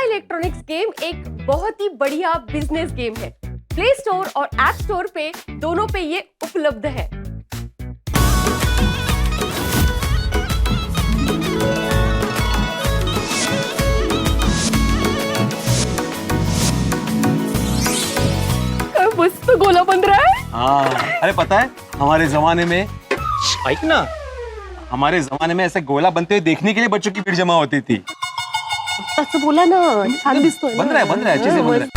Electronics game एक बहुत ही बढ़िया बिजनेस गेम है। प्ले स्टोर और ऐप स्टोर पे दोनों पे ये उपलब्ध है। मस्त गोला बन रहा है। हाँ, अरे पता है हमारे जमाने में आइक ना, हमारे जमाने में ऐसे गोला बनते हुए देखने के लिए बच्चों की भीड़ जमा होती थी। असं बोला ना, छान दिसतोय ना। बन रहा है अच्छे से बन रहा है।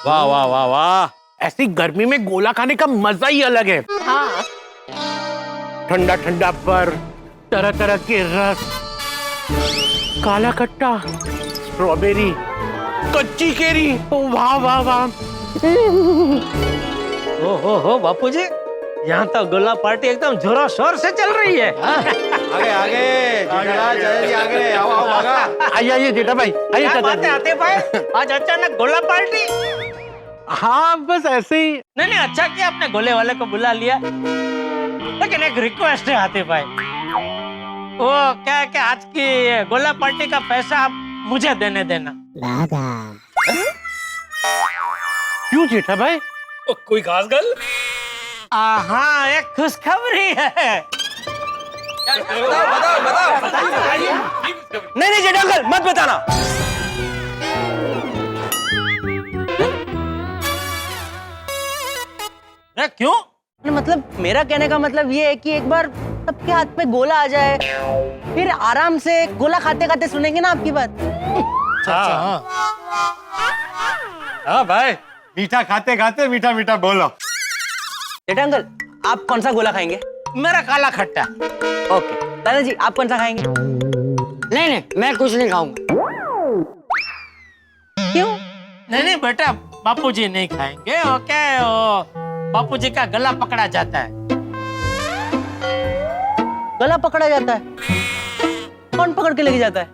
वाह वाह वाह वाह, ऐसी गर्मी में गोला खाने का मजा ही अलग है। हाँ। ठंडा ठंडा पर तरह तरह के रस, काला खट्टा, स्ट्रॉबेरी, कच्ची केरी, वाह वाह वाह। हो बापूजी, यहाँ तो गोला पार्टी एकदम जोरों शोर से चल रही है। आगे आगे आगे आओ भागा। आइए जेठा भाई, आइए क्या चाचा बात है जी। आते भाई, आज अचानक गोला पार्टी? हाँ बस ऐसे ही। नहीं अच्छा किया आपने गोले वाले को बुला लिया, लेकिन एक रिक्वेस्ट है आते भाई। वो क्या है कि आज की गोला पार्टी का पैसा आप मुझे देने देना। क्यों जेठा भाई? कोई खास गल? हाँ, एक खुशखबरी है। नहीं जेठा अंकल मत बताना। क्यों? मतलब मेरा कहने का मतलब ये है कि एक बार सबके हाथ में गोला आ जाए, फिर आराम से गोला खाते खाते सुनेंगे ना आपकी बात। हाँ भाई, मीठा खाते खाते मीठा मीठा बोलो। जेठा अंकल, आप कौन सा गोला खाएंगे? मेरा काला खट्टा। ओके। दादाजी, आप कौन सा खाएंगे? नहीं मैं कुछ नहीं खाऊंगा। क्यों? नहीं बेटा, बापूजी नहीं खाएंगे। ओके, बापूजी का गला पकड़ा जाता है। गला पकड़ा जाता है? कौन पकड़ के लेके जाता है?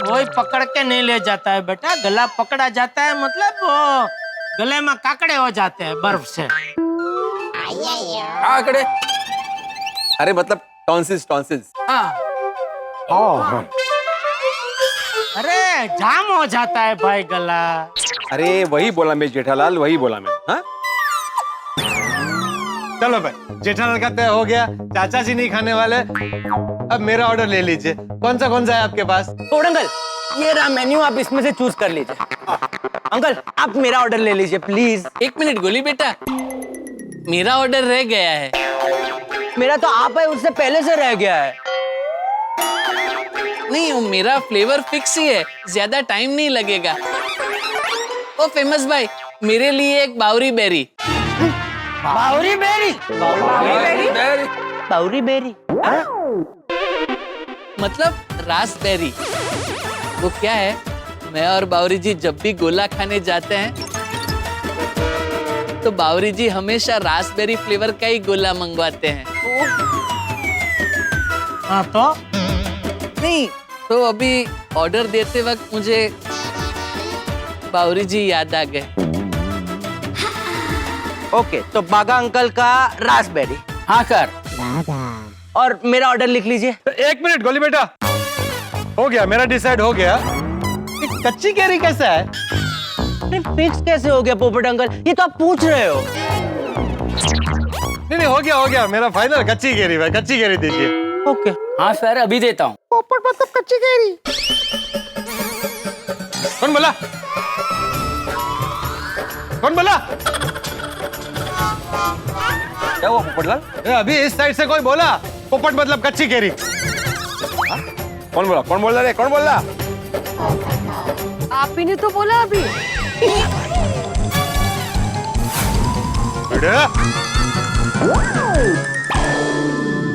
कोई पकड़ के नहीं ले जाता है बेटा, गला पकड़ा जाता है। मतलब वो गले में काकड़े हो जाते हैं बर्फ से। काकड़े? अरे मतलब टॉन्सिल्स। अरे जाम हो जाता है भाई गला। अरे वही बोला मैं जेठालाल, वही बोला मैं। हाँ चलो भाई, जेठालाल का तय हो गया, चाचा जी नहीं खाने वाले। अब मेरा ऑर्डर ले लीजिए। कौन सा है आपके पास? पोपट अंकल, ये रहा मेन्यू, आप इसमें से चूज कर लीजिए। अंकल, आप मेरा ऑर्डर ले लीजिए प्लीज। एक मिनट गोली बेटा, मेरा ऑर्डर रह गया है। मेरा तो आप है उससे पहले से रह गया है। नहीं वो मेरा फ्लेवर फिक्स ही है, ज्यादा टाइम नहीं लगेगा। ओ फेमस भाई, मेरे लिए एक बावरी बेरी। बावरी बेरी? बावरी बेरी? मतलब रास्पबेरी। वो क्या है, मैं और बावरी जी जब भी गोला खाने जाते हैं तो बावरी जी हमेशा रास्पबेरी फ्लेवर का ही गोला मंगवाते हैं। हाँ तो नहीं तो अभी ऑर्डर देते वक्त मुझे बावरी जी याद आ गए। ओके, तो बागा अंकल का रास्पबेरी। हाँ सर। और मेरा ऑर्डर लिख लीजिए। एक मिनट गोली बेटा, हो गया, मेरा डिसाइड हो गया। कच्ची कैरी कैसा है? फिक्स कैसे हो गया पोपट अंकल? ये तो आप पूछ रहे हो। नहीं हो गया मेरा फाइनल। कच्ची कैरी भाई, कच्ची कैरी दीजिए। ओके। हाँ सर, अभी देता हूँ। पोपट मतलब कच्ची कैरी। कौन बोला? क्या हुआ पोपटलाल? अभी इस साइड से कोई बोला पोपट मतलब कच्ची कैरी। कौन बोला? कौन बोल रहा? आप ही ने तो बोला अभी।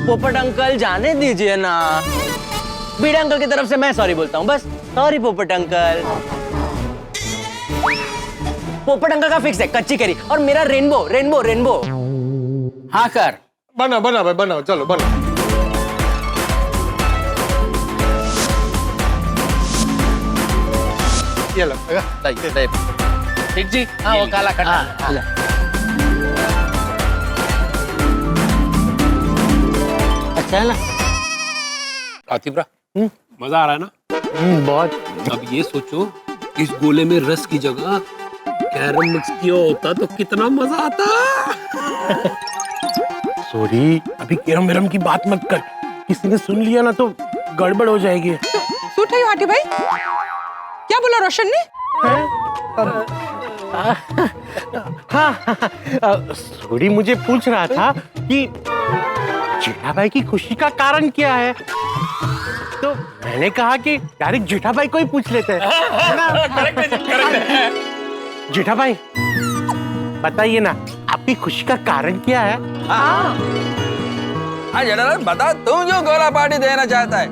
पोपट अंकल जाने दीजिए ना। बीड़ा अंकल की तरफ से मैं सॉरी बोलता हूँ बस। सॉरी पोपट अंकल। पोपट अंकल का फिक्स है कच्ची करी, और मेरा रेनबो रेनबो रेनबो। हाँ कर। बनाओ बनाओ भाई बनाओ, चलो बनाओ। ये लो ठीक जी। हाँ वो काला खट्टा। अच्छा है ना? आतिफरा मजा आ रहा है ना? बहुत। अब ये सोचो इस गोले में रस की जगह कैरम मिक्स किया होता तो कितना मजा आता। सॉरी, अभी कैरम वेरम की बात मत कर, किसी ने सुन लिया ना तो गड़बड़ हो जाएगी। सूट है हाटी भाई, क्या बोला रोशन ने? सॉरी, मुझे पूछ रहा था कि जेठा भाई की खुशी का कारण क्या है, तो मैंने कहा कि डायरेक्ट जेठा भाई को ही पूछ लेते हैं। जेठा भाई बताइए ना, आपकी खुशी का कारण क्या है? हाँ जेठालाल बता, तुम क्यों गोला पार्टी देना चाहता है?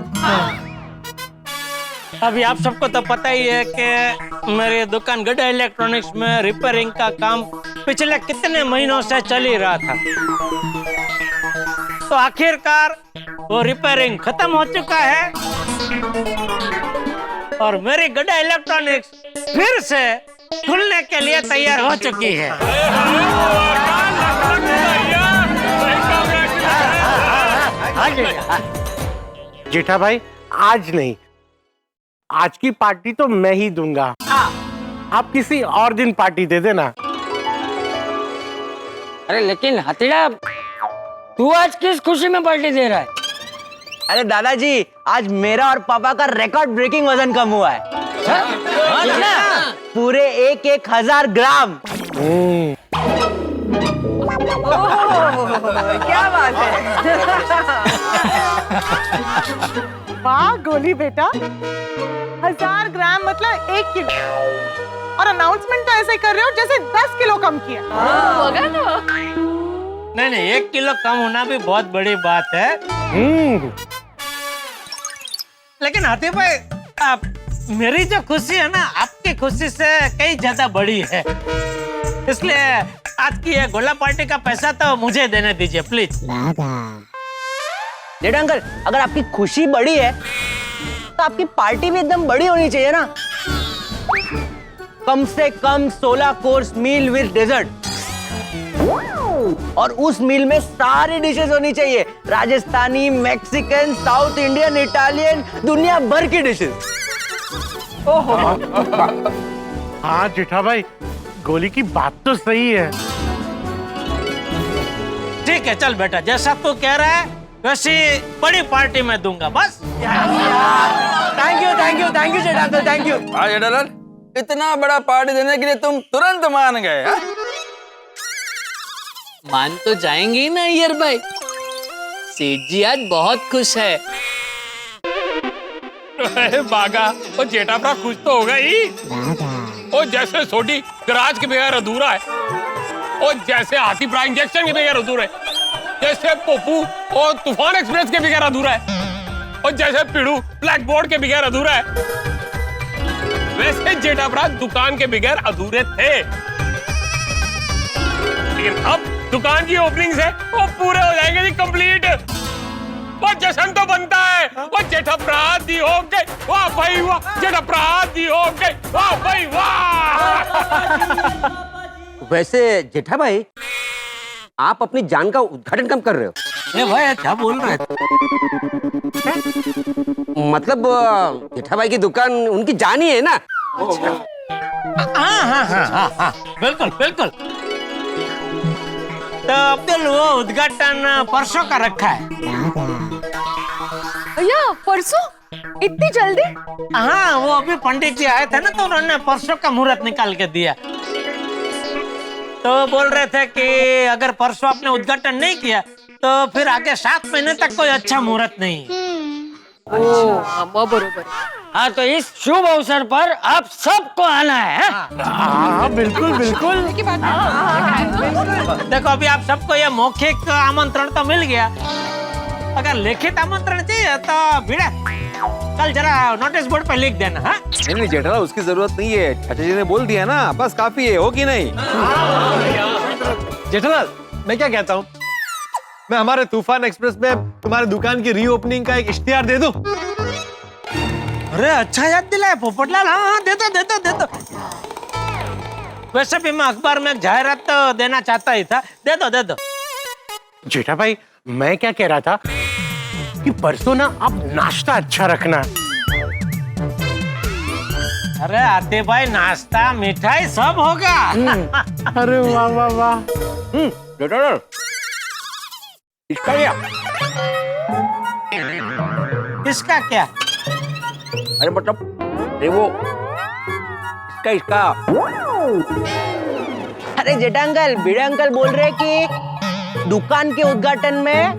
अभी आप सबको तो पता ही है कि मेरी दुकान गड्ढा इलेक्ट्रॉनिक्स में रिपेयरिंग का काम पिछले कितने महीनों से चल ही रहा था। तो आखिरकार वो रिपेयरिंग खत्म हो चुका है और मेरी गड्ढा इलेक्ट्रॉनिक्स फिर से खुलने के लिए तैयार हो चुकी है। जेठा भाई आज नहीं, आज की पार्टी तो मैं ही दूंगा। आप किसी और दिन पार्टी दे देना। अरे लेकिन हथेड़ा, तू आज किस खुशी में पार्टी दे रहा है? अरे दादाजी, आज मेरा और पापा का रिकॉर्ड ब्रेकिंग वजन कम हुआ है। पूरे 1,000 ग्राम। क्या बात है। वाह गोली बेटा, 1000 ग्राम मतलब 1 किलो, और अनाउंसमेंट तो ऐसे कर रहे हो जैसे 10 किलो कम किया। होगा ना? नहीं 1 किलो कम होना भी बहुत बड़ी बात है। लेकिन हाथी भाई, आप मेरी जो खुशी है ना आपकी खुशी से कई ज्यादा बड़ी है, इसलिए आज की ये गोला पार्टी का पैसा तो मुझे देने दीजिए प्लीज। जेठा अंकल, अगर आपकी खुशी बड़ी है तो आपकी पार्टी भी एकदम बड़ी होनी चाहिए ना। कम से कम 16 कोर्स मील विद डेजर्ट, और उस मील में सारी डिशेस होनी चाहिए, Rajasthani, Mexican, south Indian, Italian, दुनिया भर की डिशेस। हाँ जेठा भाई, गोली की बात तो सही है। ठीक है चल बेटा, जैसा तू कह रहा है वैसी बड़ी पार्टी में दूंगा बस। Thank you Jetha uncle, thank you. हाँ जेठालाल, इतना बड़ा पार्टी देने के लिए तुम तुरंत मान गए। हाँ? मान तो जाएंगे ही ना अय्यर भाई, सेठ जी आज बहुत खुश है। बागा, और जेठा भरा खुश तो होगा ही। और जैसे सोडी गराज के बगैर अधूरा है, और जैसे हाथी भरा इंजेक्शन के बगैर अधूरा है, जैसे पप्पू और तूफान एक्सप्रेस के बगैर अधूरा है, और जैसे पिड़ू ब्लैक बोर्ड के बगैर अधूरा है, वैसे जेठा भरा दुकान के बगैर अधूरे थे। लेकिन अब दुकान की ओपनिंग से वो पूरे हो जाएंगे जी, कंप्लीट। वो जश्न तो बनता है। वो जेठा भरा दी हो गई, वाह भाई वाह, जेठा भरा दी हो गई, वाह भाई वाह। वैसे जेठा भाई, आप अपनी जान का उद्घाटन कब कर रहे हो? ए भाई क्या बोल रहे थे? मतलब जेठा भाई की दुकान उनकी जान ही है ना। हाँ, बिल्कुल बिल्कुल। तो अब्दुल, वो उद्घाटन परसों का रखा है। भैया परसों? इतनी जल्दी? हाँ, वो अभी पंडित जी आए थे ना, तो उन्होंने परसों का मुहूर्त निकाल के दिया। तो बोल रहे थे कि अगर परसों आपने उद्घाटन नहीं किया तो फिर आगे 7 महीने तक कोई अच्छा मुहूर्त नहीं है। बरोबर। हाँ, तो इस शुभ अवसर पर आप सबको आना है। हाँ बिल्कुल बिल्कुल। देखो अभी आप सबको ये मौखिक आमंत्रण तो मिल गया, अगर लिखित आमंत्रण चाहिए तो भिड़ा कल जरा नोटिस बोर्ड पर लिख देना। हाँ नहीं जेठालाल उसकी जरूरत नहीं है, चाचा जी ने बोल दिया ना, बस काफी है, हो कि नहीं? जेठालाल मैं क्या कहता हूँ, मैं हमारे तूफान एक्सप्रेस में तुम्हारी दुकान की रीओपनिंग का एक इश्तिहार दे दूं? अरे अच्छा याद दिलाया पोपटलाल। हाँ दे दो। वैसे भी मैं अखबार में एक जाहिरात तो देना चाहता ही था, दे दो। जेठा भाई मैं क्या कह रहा था कि परसों ना आप नाश्ता अच्छा रखना। अरे आते भाई नाश्ता मिठाई सब होगा। अरे वाह वाह वाह। जेठालाल इसका क्या? इसका क्या? अरे मतलब अरे वो इसका अरे जेठा अंकल, भिड़े अंकल बोल रहे कि दुकान के उद्घाटन में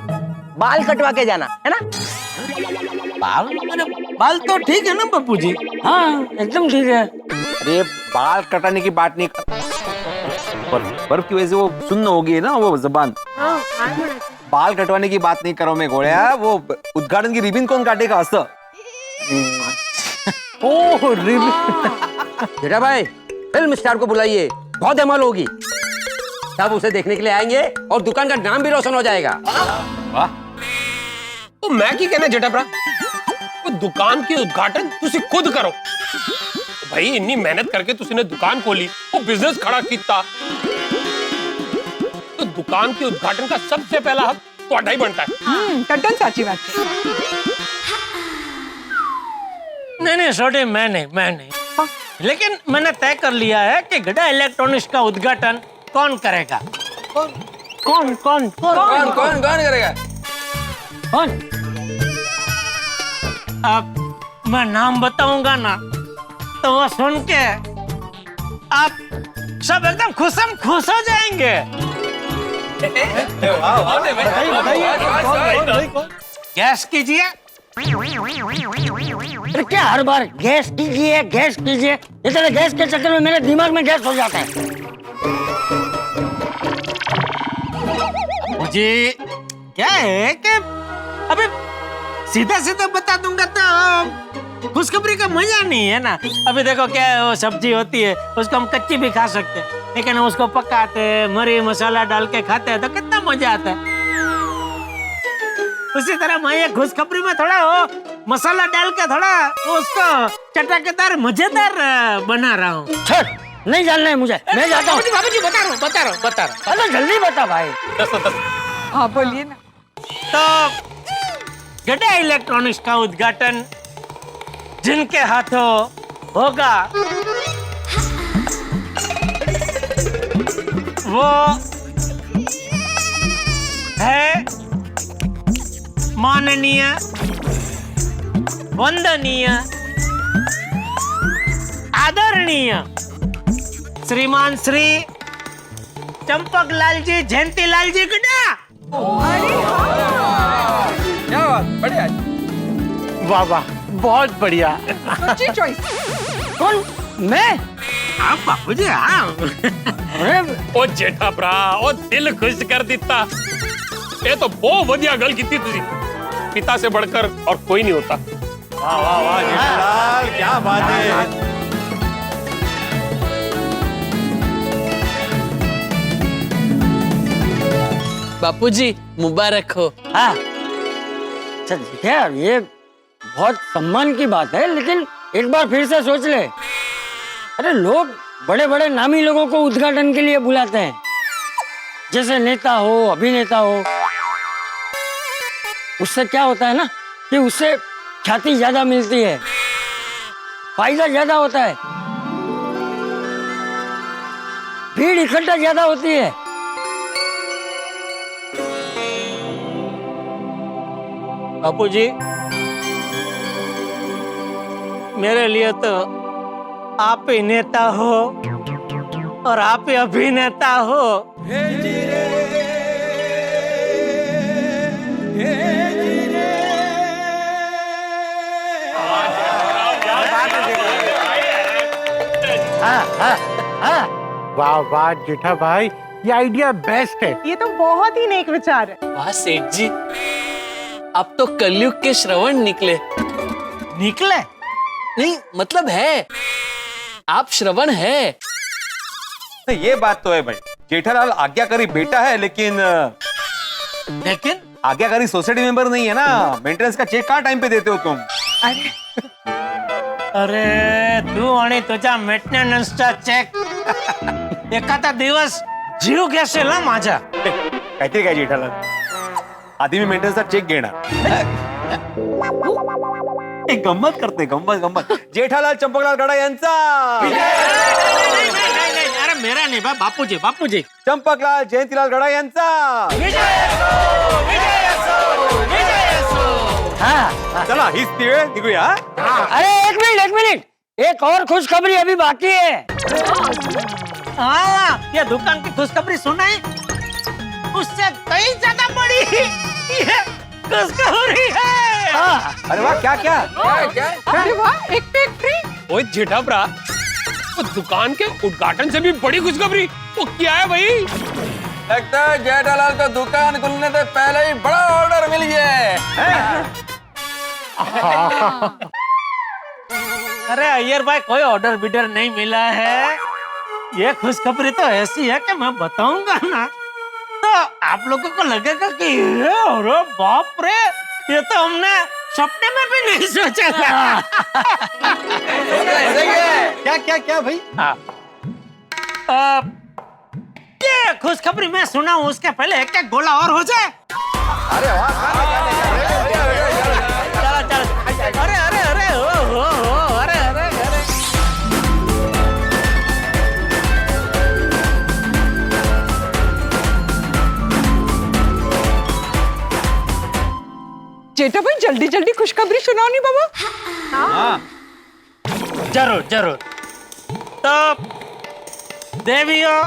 बाल कटवा के जाना है ना? बाल तो ठीक है ना पप्पू जी? हाँ एकदम ठीक है। अरे बाल कटाने की बात नहीं, बर्फ की वजह से वो सुन्न हो गई है ना वो जबान। बाल कटवाने की बात नहीं करो मैं गोळ्या, वो उद्घाटन की रिबन कौन काटेगा असं? ओह रिबन। जेठा भाई फिल्म स्टार को बुलाइए, बहुत धमाल होगी। सब उसे देखने के लिए आएंगे और दुकान का नाम भी रोशन हो जाएगा। वाह, तो मैं की कहना जेठा भरा, वो दुकान की उद्घाटन तुसी खुद करो भाई। इन्नी मेहनत करके तुसी ने दुकान खोली, वो बिजनेस खड़ा किया, तो दुकान के उद्घाटन का सबसे पहला हक ਤੁਹਾਡਾ ही बनता है। टड्डन साची बात है। नहीं छोटे मैं नहीं। लेकिन मैंने तय कर लिया है कि गड़ा इलेक्ट्रॉनिक्स का उद्घाटन कौन करेगा? कौन करेगा? कौन? अब मैं नाम बताऊंगा ना तो वो सुन के आप सब एकदम खुश हो जाएंगे। गैस कीजिए। अरे क्या हर बार गैस कीजिए, इतने गैस के चक्कर में मेरे दिमाग में गैस हो जाता है। मुझे क्या है कि अभी सीधा बता दूंगा तो खुशखबरी का मजा नहीं है ना। अभी देखो क्या है, वो सब्जी होती है उसको हम कच्ची भी खा सकते हैं, लेकिन हम उसको पकाते हैं, मरी मसाला डाल के खाते हैं तो कितना मजा आता है। उसी तरह मैं ये खुशखबरी में थोड़ा वो मसाला डाल के थोड़ा उसको चटकदार मजेदार बना रहा हूँ। नहीं जानना है मुझे, मैं जाता हूँ। बाबूजी बता रहा हूँ। अरे जल्दी बता भाई। हाँ बोलिए ना। तो गड़ा इलेक्ट्रॉनिक्स का उद्घाटन जिनके हाथों होगा वो है माननीय, वंदनीय, आदरणीय श्रीमान श्री चंपक लाल जी, जयंती लाल जी गड़ा। क्या बात, बढ़िया। वाह वाह बहुत बढ़िया। अच्छी चॉइस। कौन? मैं? आप बाबूजी हाँ। ओ जेठा भरा, ओ दिल खुश कर दिता। ये तो बहुत बढ़िया गल की थी तुझी, पिता से बढ़कर और कोई नहीं होता। वाह वाह वाह जेठालाल, क्या बात है। बापूजी मुबारक हो। हाँ अच्छा ठीक है, ये बहुत सम्मान की बात है, लेकिन एक बार फिर से सोच ले। अरे लोग बड़े बड़े नामी लोगों को उद्घाटन के लिए बुलाते हैं, जैसे नेता हो, अभिनेता हो। उससे क्या होता है ना कि उससे ख्याति ज्यादा मिलती है, फायदा ज्यादा होता है, भीड़ इकट्ठा ज्यादा होती है। बापूजी मेरे लिए तो आप ही नेता हो और आप ही अभिनेता हो। वाह वाह जेठा भाई, ये आइडिया बेस्ट है। ये तो बहुत ही नेक विचार है। वाह सेठ जी, अब तो कलयुग के श्रवण निकले। निकले? नहीं मतलब है, आप श्रवण है। नहीं, ये बात तो है भाई, जेठालाल आज्ञाकारी बेटा है, लेकिन आज्ञाकारी सोसाइटी मेंबर नहीं है ना। मेंटेनेंस का चेक कहाँ टाइम पे देते हो तुम? अरे तू आणि तुझ्या मेंटेनन्सचा चेक एखादा दिवस जीव घेशील ना माझा. काहीतरी काय जेठालाल, आधी मी मेंटेनन्सचा चेक घेणार. एक गंमत करते, गंमत. जेठालाल चंपकलाल गडा यांचा अरे मेरा नहीं बा, बापूजी. चंपकलाल जयंतीलाल गडा यांचा. हाँ. चला हीच ती वेळ, निघूया. अरे एक मिनट, एक और खुशखबरी अभी बाकी है. हाँ, ये दुकान की खुशखबरी सुनाई, उससे कई ज्यादा बड़ी ये खुशखबरी है. हाँ. अरे वाह, क्या अरे वाह, एक पे एक फ्री. ओए जेठाप्रा, वो दुकान के उद्घाटन से भी बड़ी खुशखबरी वो क्या है भाई? लगता है जेठालाल को दुकान खुलने से पहले ही बड़ा ऑर्डर मिल गया है. अरे अय्यर भाई, कोई ऑर्डर बिडर नहीं मिला है. ये खुशखबरी तो ऐसी है कि मैं बताऊंगा ना तो आप लोगों को लगेगा कि अरे बाप रे, ये तो हमने सपने में भी नहीं सोचा था. क्या भाई? ये खुशखबरी मैं सुना हूँ, उसके पहले एक एक गोला और हो जाए. अरे वाह, चलो अरे हो अरे. जेठा भाई जल्दी खुशखबरी सुनाओ नहीं बाबा. हाँ. जरूर. तो देवियों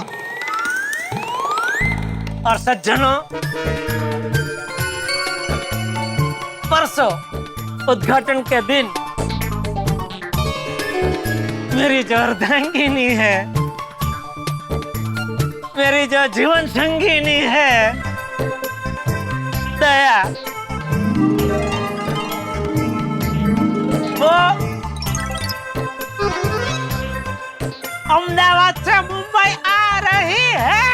और सज्जनों, परसों उद्घाटन के दिन मेरी जो अर्धांगिनी है, मेरी जो जीवन संगिनी है, दया, वो अहमदाबाद से मुंबई आ रही है.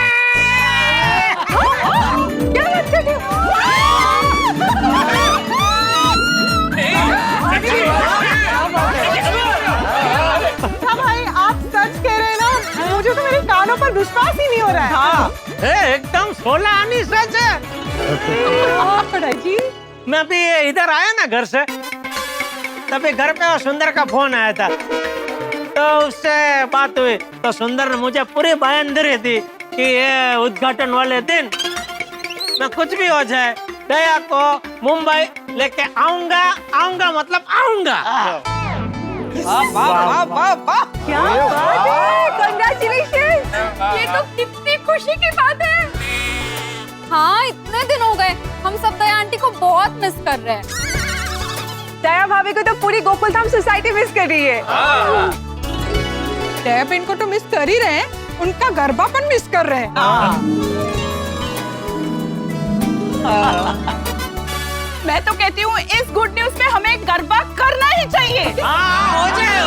क्या बात कर रहे हो? हाँ भाई, आप सच कह रहे हैं ना, मुझे तो मेरे कानों पर विश्वास ही नहीं हो रहा है. हाँ, एकदम 16 आनी सच है. पढ़ाई जी, मैं अभी इधर आया ना घर से, तभी घर पे सुंदर का फोन आया था, तो उससे बात हुई. तो सुंदर ने मुझे पूरी बयानदारी दी कि ये उद्घाटन वाले दिन मैं कुछ भी हो जाए दया को मुंबई लेके आऊंगा मतलब आऊंगा. क्या बात है, कांग्रेचुलेशन. ये तो कितनी खुशी की बात है. हाँ, इतने दिन हो गए, हम सब दया आंटी को बहुत मिस कर रहे हैं. दया भाभी को तो पूरी गोकुलधाम सोसाइटी मिस कर रही है. दया बहन को तो मिस कर ही रहे हैं, उनका गरबापन मिस कर रहे हैं. मैं तो कहती हूँ इस गुड न्यूज पे हमें गरबा करना ही चाहिए. हो जाए.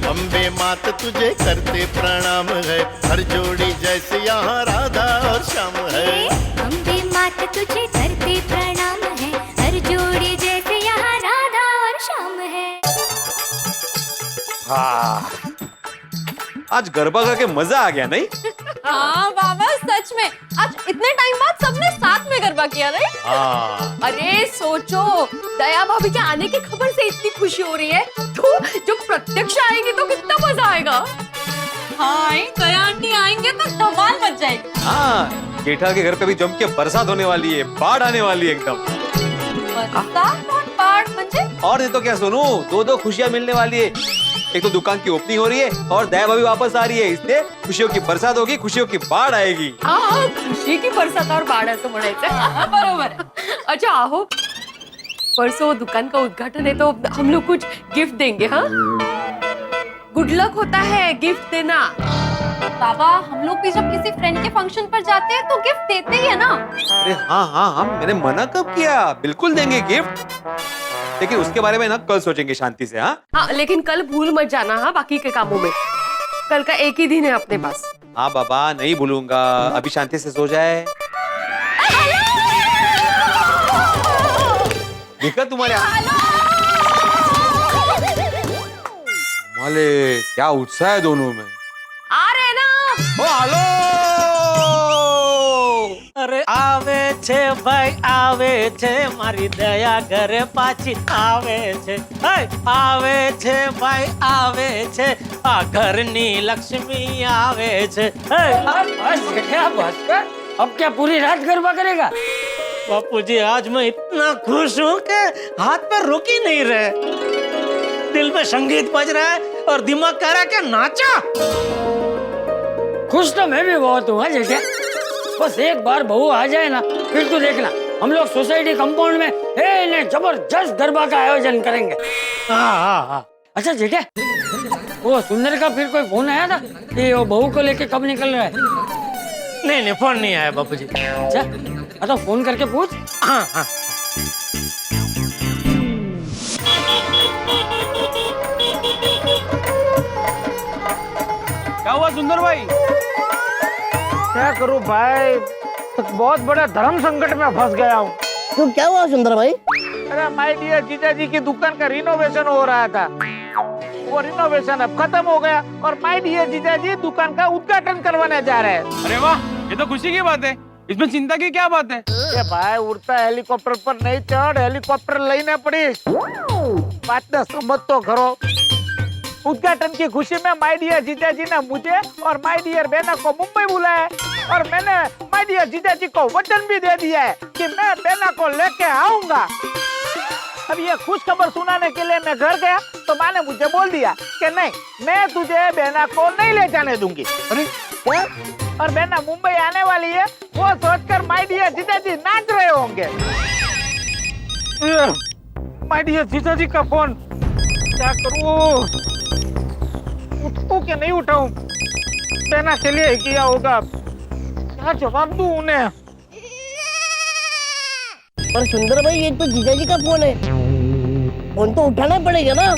अम्बे मात तुझे करते प्रणाम है, हर जोड़ी जैसे यहाँ राधा और श्याम है. अम्बे मात तुझे करते प्रणाम है, हर जोड़ी जैसे यहाँ राधा और श्याम है. आज गरबा करके मजा आ गया नहीं? हाँ बाबा, सच में आज इतने टाइम बाद सबने साथ में गरबा किया नहीं? अरे सोचो, दया भाभी के आने की खबर से इतनी खुशी हो रही है, तो जो प्रत्यक्ष आएंगे तो कितना मजा आएगा. हाँ, दया आंटी आएंगे तो धमाल मच जाएगी. हाँ, जेठालाल के घर पे भी जम के बरसात होने वाली है, बाढ़ आने वाली है एकदम. बरसात और बाढ़ म्हणजे? और नहीं तो क्या सोनू, दो खुशियां मिलने वाली है. एक तो दुकान की ओपनिंग हो रही है और दया भाभी वापस आ रही है, इसलिए खुशियों की बरसात होगी, खुशियों की बाढ़ आएगी। खुशी की बरसात और बाढ़ असं म्हणायचं बरोबर. अच्छा आहो, परसों दुकान का उद्घाटन है तो हम लोग कुछ गिफ्ट देंगे. हाँ, गुड लक होता है गिफ्ट देना. बाबा, हम लोग भी जब किसी फ्रेंड के फंक्शन पर जाते हैं तो गिफ्ट देते ही है ना. अरे हाँ हाँ हाँ, मैंने मना कब किया, बिल्कुल देंगे गिफ्ट, लेकिन उसके बारे में ना कल सोचेंगे शांति से. हाँ हाँ, लेकिन कल भूल मत जाना. हाँ, बाकी के कामों में कल का एक ही दिन है अपने पास. हाँ बाबा, नहीं भूलूंगा. अभी शांति से सो जाए. देखा तुम्हारे माले क्या उत्साह है दोनों में. आ रहे ना. ओ हेलो. अरे आवे छे भाई आवे छे, मारी दया घरे पाછી આવે છે. આવે છે ભાઈ આવે છે, આ ઘરની લક્ષ્મી આવે છે. बस जेठा बस कर. अब क्या पूरी रात गरबा करेगा? बापूजी, आज मैं इतना खुश हूँ कि हाथ पे रुक ही नहीं रहे. दिल में संगीत बज रहा है और दिमाग कह रहा है कि नाचा. खुश तो मैं भी बहुत हूँ जेठा. बस एक बार बहू आ जाए ना, फिर तू देखना, हम लोग सोसाइटी कंपाउंड में जबरदस्त गरबा का आयोजन करेंगे. हाँ. अच्छा जेठा, वो सुंदर का फिर कोई फोन आया था कि वो बहू को लेके कब निकल रहा है? नहीं, फोन नहीं आया बापूजी. अच्छा, तो फोन करके पूछ. हाँ. क्या हुआ सुंदर भाई? क्या करूं भाई, बहुत बड़ा धर्म संकट में फंस गया हूँ. तो क्या हुआ सुंदर भाई? अरे माय डियर जीजा जी की दुकान का रिनोवेशन हो रहा था, वो रिनोवेशन अब खत्म हो गया और माय डियर जीजा जी दुकान का उद्घाटन करवाने जा रहे हैं. अरे वाह, ये तो खुशी की बात है. इसमें चिंता की क्या बात है? ये भाई उड़ता हेलीकॉप्टर पर नहीं चढ़, हेलीकॉप्टर लेने पड़ी. बात न समझ तो करो. उद्घाटन की खुशी में माय डियर जीजा जी ने मुझे और माय डियर बेना को मुंबई बुलाया और मैंने माय डियर जीजा जी को वचन भी दे दिया है कि मैं बेना को लेके आऊंगा. अब ये खुश खबर सुनाने के लिए मैं घर गया तो माँ ने मुझे बोल दिया कि नहीं, मैं तुझे बेना को नहीं ले जाने दूंगी. अरे क्या? और बेना मुंबई आने वाली है, वो सोचकर माय डियर जीजा जी नाच रहे होंगे. माय डियर जीजा जी का फोन, क्या करूं, उठाऊं कि नहीं उठाऊं? बेना के लिए किया होगा, क्या जवाब दूं उन्हें? पर सुंदर भाई, ये तो जीजा जी का फोन है, फोन तो उठाना पड़ेगा ना.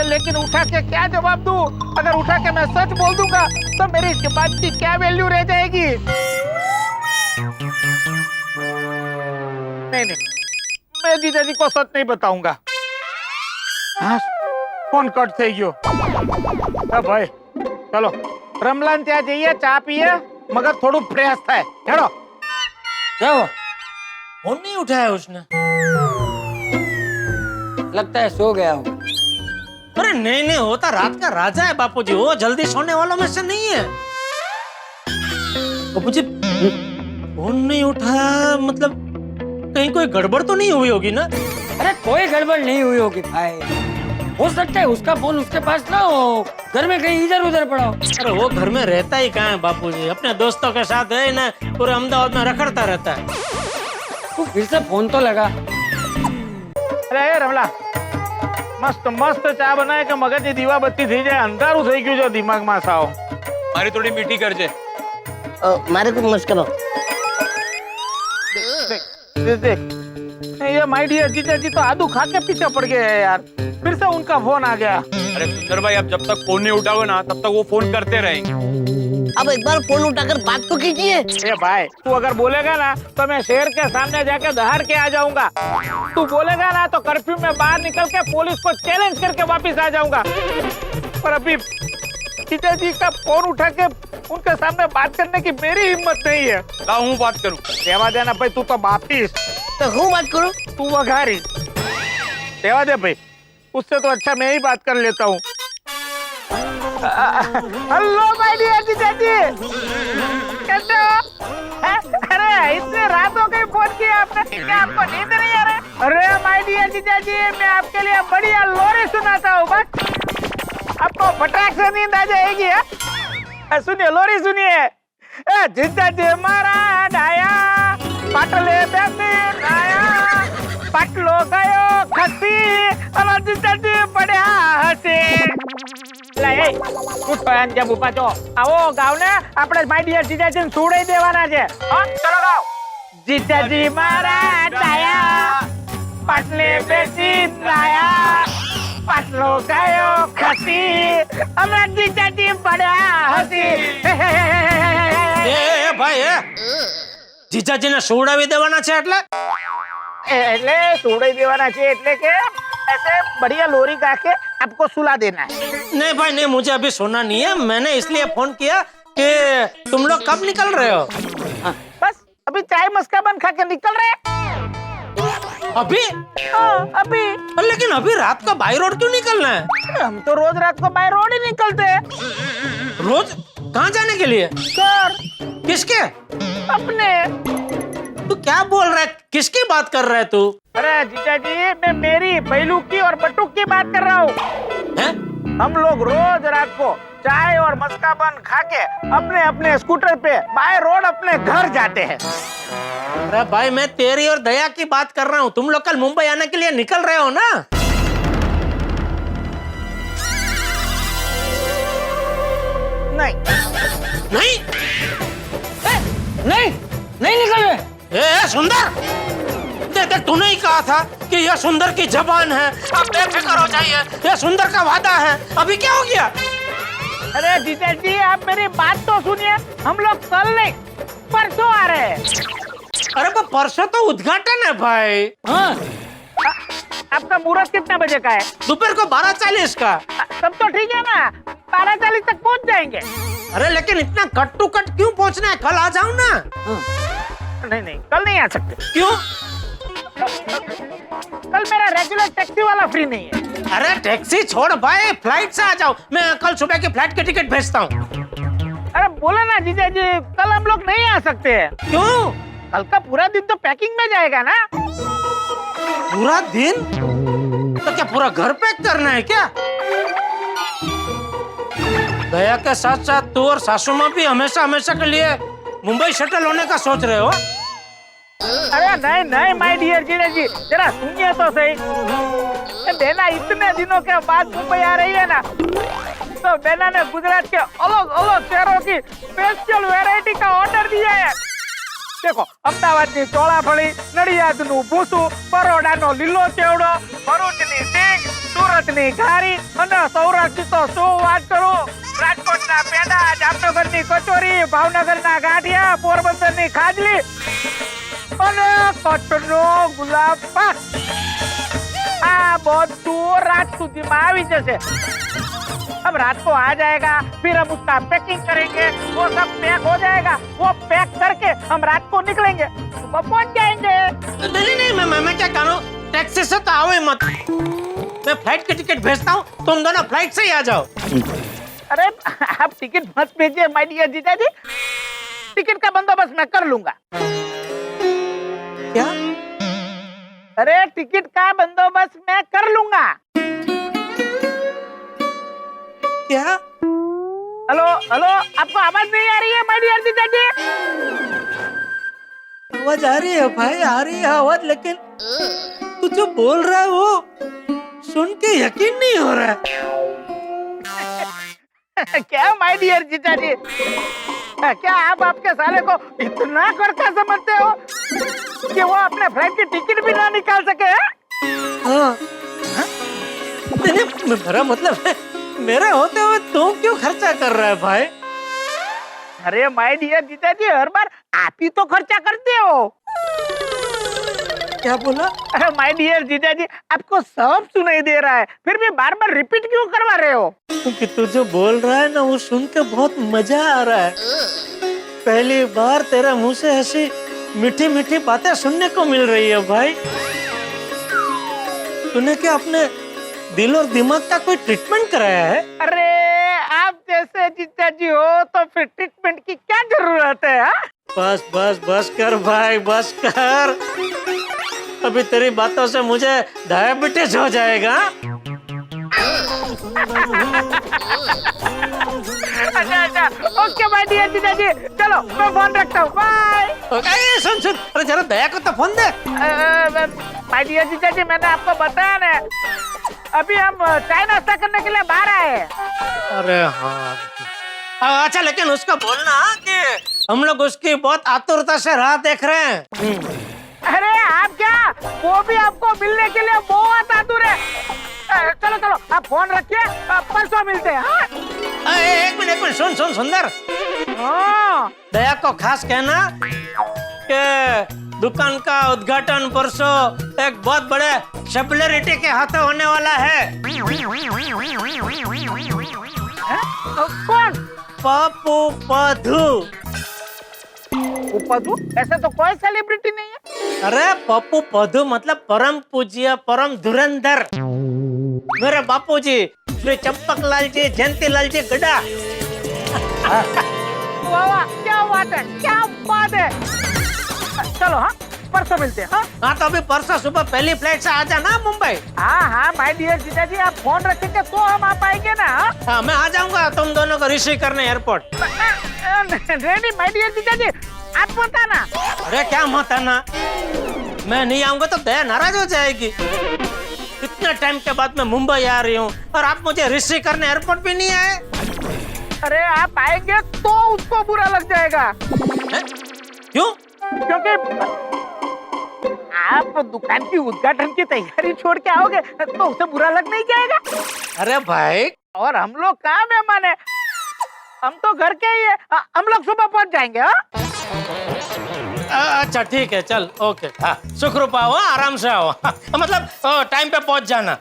लेकिन उठा के क्या जवाब दूं? अगर उठा के मैं सच बोल दूंगा तो मेरी इस बात की क्या वैल्यू रह जाएगी? नहीं, मैं जीजा जी को सच नहीं बताऊंगा. हाँ, फोन कट થઈ ગયો. भाई चलो रमलान ત્યાં જઈએ, ચા પીએ, મગજ થોડું ફ્રેશ થાય. હેડો. क्या हुआ? फोन नहीं उठाया उसने. लगता है सो गया हूँ. अरे नहीं, होता रात का राजा है बापूजी, वो जल्दी सोने वालों में से नहीं है. बापूजी, फोन नहीं उठाया मतलब कहीं कोई गड़बड़ तो नहीं हुई होगी ना? अरे कोई गड़बड़ नहीं हुई होगी भाई. हो सकता है उसका फोन उसके पास ना हो, घर में कहीं इधर उधर पड़ा हो. अरे वो घर में रहता ही कहाँ है बापूजी, अपने दोस्तों के साथ है ना, पूरे अहमदाबाद में रखड़ता रहता है. तो फिर से फोन तो लगा. अरे रमला, मस्त मस्त चा बनाए કે મગજની દીવાબત્તી થઈ જાય, અંધારું થઈ ગયું છે દિમાગમાં સાવ. મારી થોડી મીઠી કરજે. मारे को मत करो. देख, ये माय डियर जीजा जी तो आदू खा के पीछे पड़ गए हैं यार. फिर से उनका फोन आ गया. अरे सुंदर भाई, अब जब तक फोन नहीं उठाओगे ना, तब तक वो फोन करते रहेंगे. अब एक बार फोन उठाकर बात तो कीजिए. ए भाई, तू अगर बोलेगा ना तो मैं शहर के सामने जाके दहाड़ के आ जाऊंगा. तू बोलेगा ना तो कर्फ्यू में बाहर निकल के पुलिस को चैलेंज करके वापस आ जाऊंगा. पर अभी जीजा जी का फोन उठा के उनके सामने बात करने की मेरी हिम्मत नहीं है. लाओ हूँ बात करूँ. देवा देना भाई, तू तो बापिस. तो हूँ बात करूँ. तू वघारी. देवा दे भाई, उससे तो अच्छा मैं ही बात कर लेता हूँ. हेलो माय डियर जीजा जी, कैसे हो? अरे इतने रात हो गई फोन किया आपने, क्या आपको नींद नहीं आ रहा? अरे माय डियर जीजा जी, मैं आपके लिए बढ़िया लोरी सुनाता हूँ. बस आपको फटाक से नींद आ जाएगी। सुनिए लोरी सुनिए। जीजा जी मारा डाया पाटले बेबी डाया पाटलो गयो खसी और जीजा जी પડ્યા હસી। લે એ ઉઠો અંજબ ઉભા છો। આવો ગાવને આપણે માય ડિયર જીજાજીને સુડાઈ દેવાના છે। હા ચલો ગાવ। જીજાજી મારા ડાયા પાટલે બેસી ડાયા પાટલો ગયો ખસી हमरा જીજાજી પડ્યા હસી। એ ભાઈ એ જીજાજીને સુવડાવી દેવાના છે એટલે सुड़ाई देवाना चाहिए એટલે કે ऐसे बढ़िया लोरी गा के आपको सुला देना है। नहीं भाई नहीं, मुझे अभी सोना नहीं है। मैंने इसलिए फोन किया कि तुम लोग कब निकल रहे हो? बस अभी चाय मस्का बन खा के निकल रहे हैं। अभी? अभी। लेकिन अभी रात को बाई रोड क्यों निकलना है? हम तो रोज रात को बाई रोड ही निकलते हैं। रोज? कहाँ जाने के लिए? सर। किसके? अपने। तू क्या बोल रहा है? किसकी बात कर रहा है तू? अरे जीजा जी मैं मेरी पहलू की और बटुक की बात कर रहा हूँ। हम लोग रोज रात को चाय और मस्का बन खा के अपने अपने स्कूटर पे बाय रोड अपने घर जाते हैं। अरे भाई मैं तेरी और दया की बात कर रहा हूँ। तुम लोग कल मुंबई आने के लिए निकल रहे हो ना? नहीं नहीं नहीं नहीं निकल रहे। ए सुंदर, देख तूने ही कहा था कि यह सुंदर की जबान है, अब बेफिक्र हो जाइए। यह सुंदर का वादा है, अभी क्या हो गया? अरे जीजा जी आप मेरी बात तो सुनिए। हम लोग कल नहीं परसों आ रहे हैं। अरे पर परसों तो उद्घाटन है भाई। हाँ आपका मुहूर्त कितने बजे का है? दोपहर को 12:40 का। तब तो ठीक है ना, 12:40 तक पहुंच जाएंगे। अरे लेकिन इतना कट टू कट क्यों पहुंचना है? कल आ जाओ ना। नहीं नहीं कल नहीं आ सकते। क्यों? कल मेरा रेगुलर टैक्सी वाला फ्री नहीं है। अरे टैक्सी छोड़ भाई, फ्लाइट से आ जाओ। मैं कल सुबह की फ्लाइट की टिकट भेजता हूँ। अरे बोला ना जीजा जी कल हम लोग नहीं आ सकते हैं। क्यों? कल का पूरा दिन तो पैकिंग में जाएगा ना। पूरा दिन? तो क्या पूरा घर पैक करना है क्या? दया के साथ साथ तू और सासू माँ भी हमेशा हमेशा के लिए मुंबई शटल होने का सोच रहे हो? अरे नहीं नहीं माय डियर जीजा जी जरा सुनिए तो सही। बेना इतने दिनों के बाद मुंबई आ रही है ना, तो बेना ने गुजरात के अलग अलग शहरों की स्पेशल वेरायटी का ऑर्डर दिया है। देखो अमदावादनी ચોળાફળી, નડિયાદનું ભૂસું, બરોડાનો લીલો ચેવડો, ભરૂચની સિંગ, સુરતની ઘારી અને સૌરાષ્ટ્રની તો શું વાત કરું, રાજકોટના પેંડા, જામનગરની કચોરી, ભાવનગરના ગાંઠિયા, પોરબંદરની ખાજલી અને કચ્છનો ગુલાબ પાક। આ બધું રાત સુધીમાં આવી જશે। अब रात को आ जाएगा, फिर हम उसका पैकिंग करेंगे, वो सब पैक हो जाएगा, वो पैक करके हम रात को निकलेंगे, सुबह पहुंच जाएंगे। नहीं नहीं मैं क्या कह रहा हूँ, टैक्सी से तो आओ ही मत। मैं फ्लाइट की टिकट भेजता हूँ, तुम दोनों फ्लाइट से ही आ जाओ। अरे आप टिकट मत भेजिए माय डियर जीजा जी, टिकट का बंदोबस्त मैं कर लूंगा। क्या? अरे टिकट का बंदोबस्त मैं कर लूंगा। क्या? हेलो हेलो आपको आवाज नहीं आ रही है माय डियर जीजा जी? आवाज आ रही है भाई, आ रही है आवाज, लेकिन तू जो बोल रहा है वो सुन के यकीन नहीं हो रहा है। क्या माय डियर जीजा जी, क्या आप आपके साले को इतना करके समझते हो कि वो अपने फ्लाइट की टिकट भी ना निकाल सके? हाँ। मेरा मतलब है मेरे होते हुए तुम क्यों खर्चा कर रहा है भाई? अरे माय डियर जीजा जी हर बार आप ही तो खर्चा करते हो। क्या बोला? अरे माय डियर जीजा जी आपको सब सुनाई दे रहा है, फिर भी बार बार रिपीट क्यों करवा रहे हो? क्योंकि तू जो बोल रहा है ना वो सुन के बहुत मजा आ रहा है। पहली बार तेरे मुंह से ऐसी मीठी मीठी बातें सुनने को मिल रही है भाई। तूने क्या अपने दिल और दिमाग का कोई ट्रीटमेंट कराया है? अरे आप जैसे जीजा जी हो तो फिर ट्रीटमेंट की क्या जरूरत है? हा? बस बस बस कर भाई, बस कर। अभी तेरी बातों से मुझे डायबिटीज हो जाएगा। अच्छा अच्छा, ओके माय डियर जीजाजी, चलो मैं फोन रखता हूँ, बाय। सुन सुन, अरे जरा दया को तो फोन दे। माय डियर जीजाजी, मैंने आपको बताया ना, अभी हम चाय नाश्ता करने के लिए बाहर आए हैं। अरे हाँ, अच्छा लेकिन उसको बोलना कि हम लोग उसकी बहुत आतुरता से राह देख रहे हैं। अरे आप क्या, वो भी आपको मिलने के लिए बहुत आतुर है। चलो चलो, आप फोन रखिए, परसों मिलते हैं। हाँ? एक मिनट, सुन सुन सुंदर, दया को खास कहना कि दुकान का उद्घाटन परसों एक बहुत बड़े सेलिब्रिटी के हाथों होने वाला है। कौन? पप्पू पधू। पधू? ऐसे तो कोई सेलिब्रिटी नहीं है। अरे पप्पू पधू मतलब परम पूज्य, परम धुरंधर मेरे बापूजी श्री चंपकलाल जी, जयंतीलाल जी गड्ढा। वाह वाह, क्या बात है, क्या बात है। चलो हाँ, परसों मिलते हैं। हाँ तो अभी परसों सुबह पहली फ्लाइट से आ जाना मुंबई। हाँ हाँ माय डियर जीजाजी, आप फोन रखेंगे तो हम आ पाएंगे ना। हाँ मैं आ जाऊंगा तुम दोनों को रिसीव करने एयरपोर्ट। रेडी माय डियर जीजाजी, आप बताना। अरे क्या मत आना, मैं नहीं आऊंगा तो दया नाराज हो जाएगी। इतने टाइम के बाद मैं मुंबई आ रही हूँ और आप मुझे रिसीव करने एयरपोर्ट भी नहीं आए। अरे आप आएंगे तो उसको बुरा लग जाएगा। क्यों? क्योंकि आप दुकान की उद्घाटन की तैयारी छोड़ के आओगे तो उसे बुरा लग नहीं जाएगा। अरे भाई, और हम लोग कहाँ मेहमान है, हम तो घर के ही है, हम लोग सुबह पहुंच जाएंगे। अच्छा ठीक है, चल ओके। हाँ सुखरूपा आओ, आराम से आओ। मतलब टाइम पे पहुंच जाना।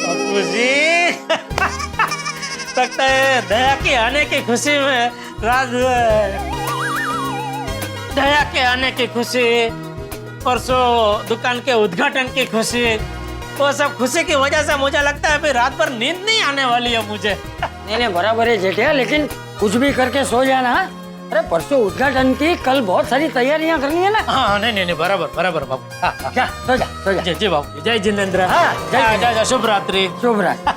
बाबूजी लगता है दया के आने की खुशी में राज हुआ है। दया के आने की खुशी, परसों दुकान के उद्घाटन की खुशी, वो सब खुशी की वजह से मुझे लगता है अभी रात भर नींद नहीं आने वाली है मुझे। नहीं बराबर है जेठिया, लेकिन कुछ भी करके सो जाना। अरे परसों उद्घाटन की, कल बहुत सारी तैयारियां करनी है ना। हाँ नहीं बराबर बराबर बाबू। हाँ, जा सो जा सो जा। जय बाबू, जय जिनेंद्र। हाँ, जय शुभ रात्रि। शुभ रात्रि।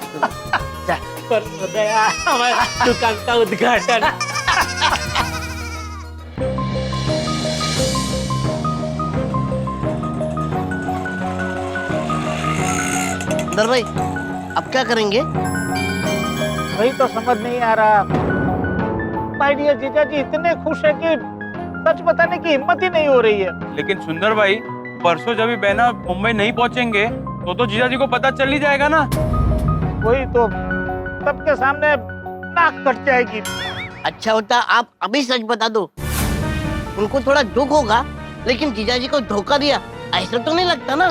जा। परसों दया हमारे दुकान का उद्घाटन। अंदर भाई, अब क्या करेंगे? वही तो समझ नहीं आ रहा। माय डियर जीजाजी इतने खुश है कि सच बताने की हिम्मत ही नहीं हो रही है। लेकिन सुंदर भाई, परसों जब भी बहना मुंबई नहीं पहुंचेंगे तो जीजाजी को पता चल ही जाएगा ना। वही तो, सबके सामने नाक कट जाएगी। अच्छा होता आप अभी सच बता दो, उनको थोड़ा दुख होगा, लेकिन जीजाजी को धोखा दिया ऐसा तो नहीं लगता ना।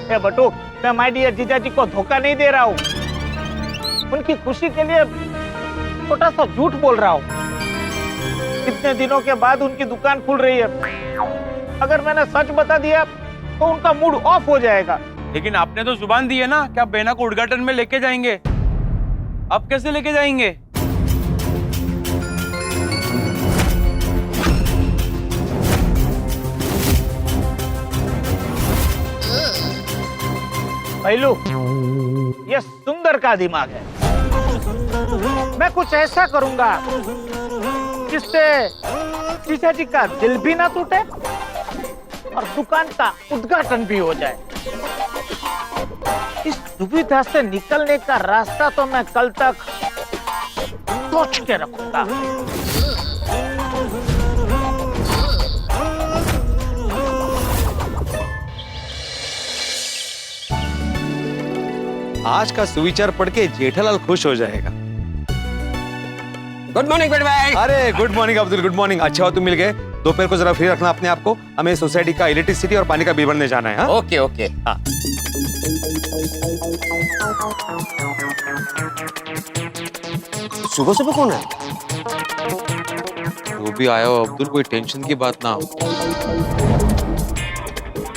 ए बटू, मैं माय डियर जीजाजी को धोखा नहीं दे रहा हूँ, उनकी खुशी के लिए छोटा सा झूठ बोल रहा हूँ। इतने दिनों के बाद उनकी दुकान खुल रही है, अगर मैंने सच बता दिया तो उनका मूड ऑफ हो जाएगा। लेकिन आपने तो जुबान दी है ना कि आप बहना को उद्घाटन में लेके जाएंगे। अब कैसे लेके जाएंगे? पहलू, ये सुंदर का दिमाग है। मैं कुछ ऐसा करूंगा जिससे जीजाजी का दिल भी ना टूटे और दुकान का उद्घाटन भी हो जाए। इस दुविधा से निकलने का रास्ता तो मैं कल तक सोच के रखूंगा। आज का सुविचार पढ़ के जेठालाल खुश हो जाएगा। गुड मॉर्निंग बड़े भाई। अरे good morning Abdul, good morning. अच्छा हो तुम मिल गए। दोपहर को जरा फ्री रखना अपने आप को, हमें सोसाइटी का इलेक्ट्रिसिटी और पानी का बिल भरने जाना है। हाँ? Okay okay. हाँ। सुबह सुबह कौन है? जो भी आया हो अब्दुल, कोई टेंशन की बात ना हो।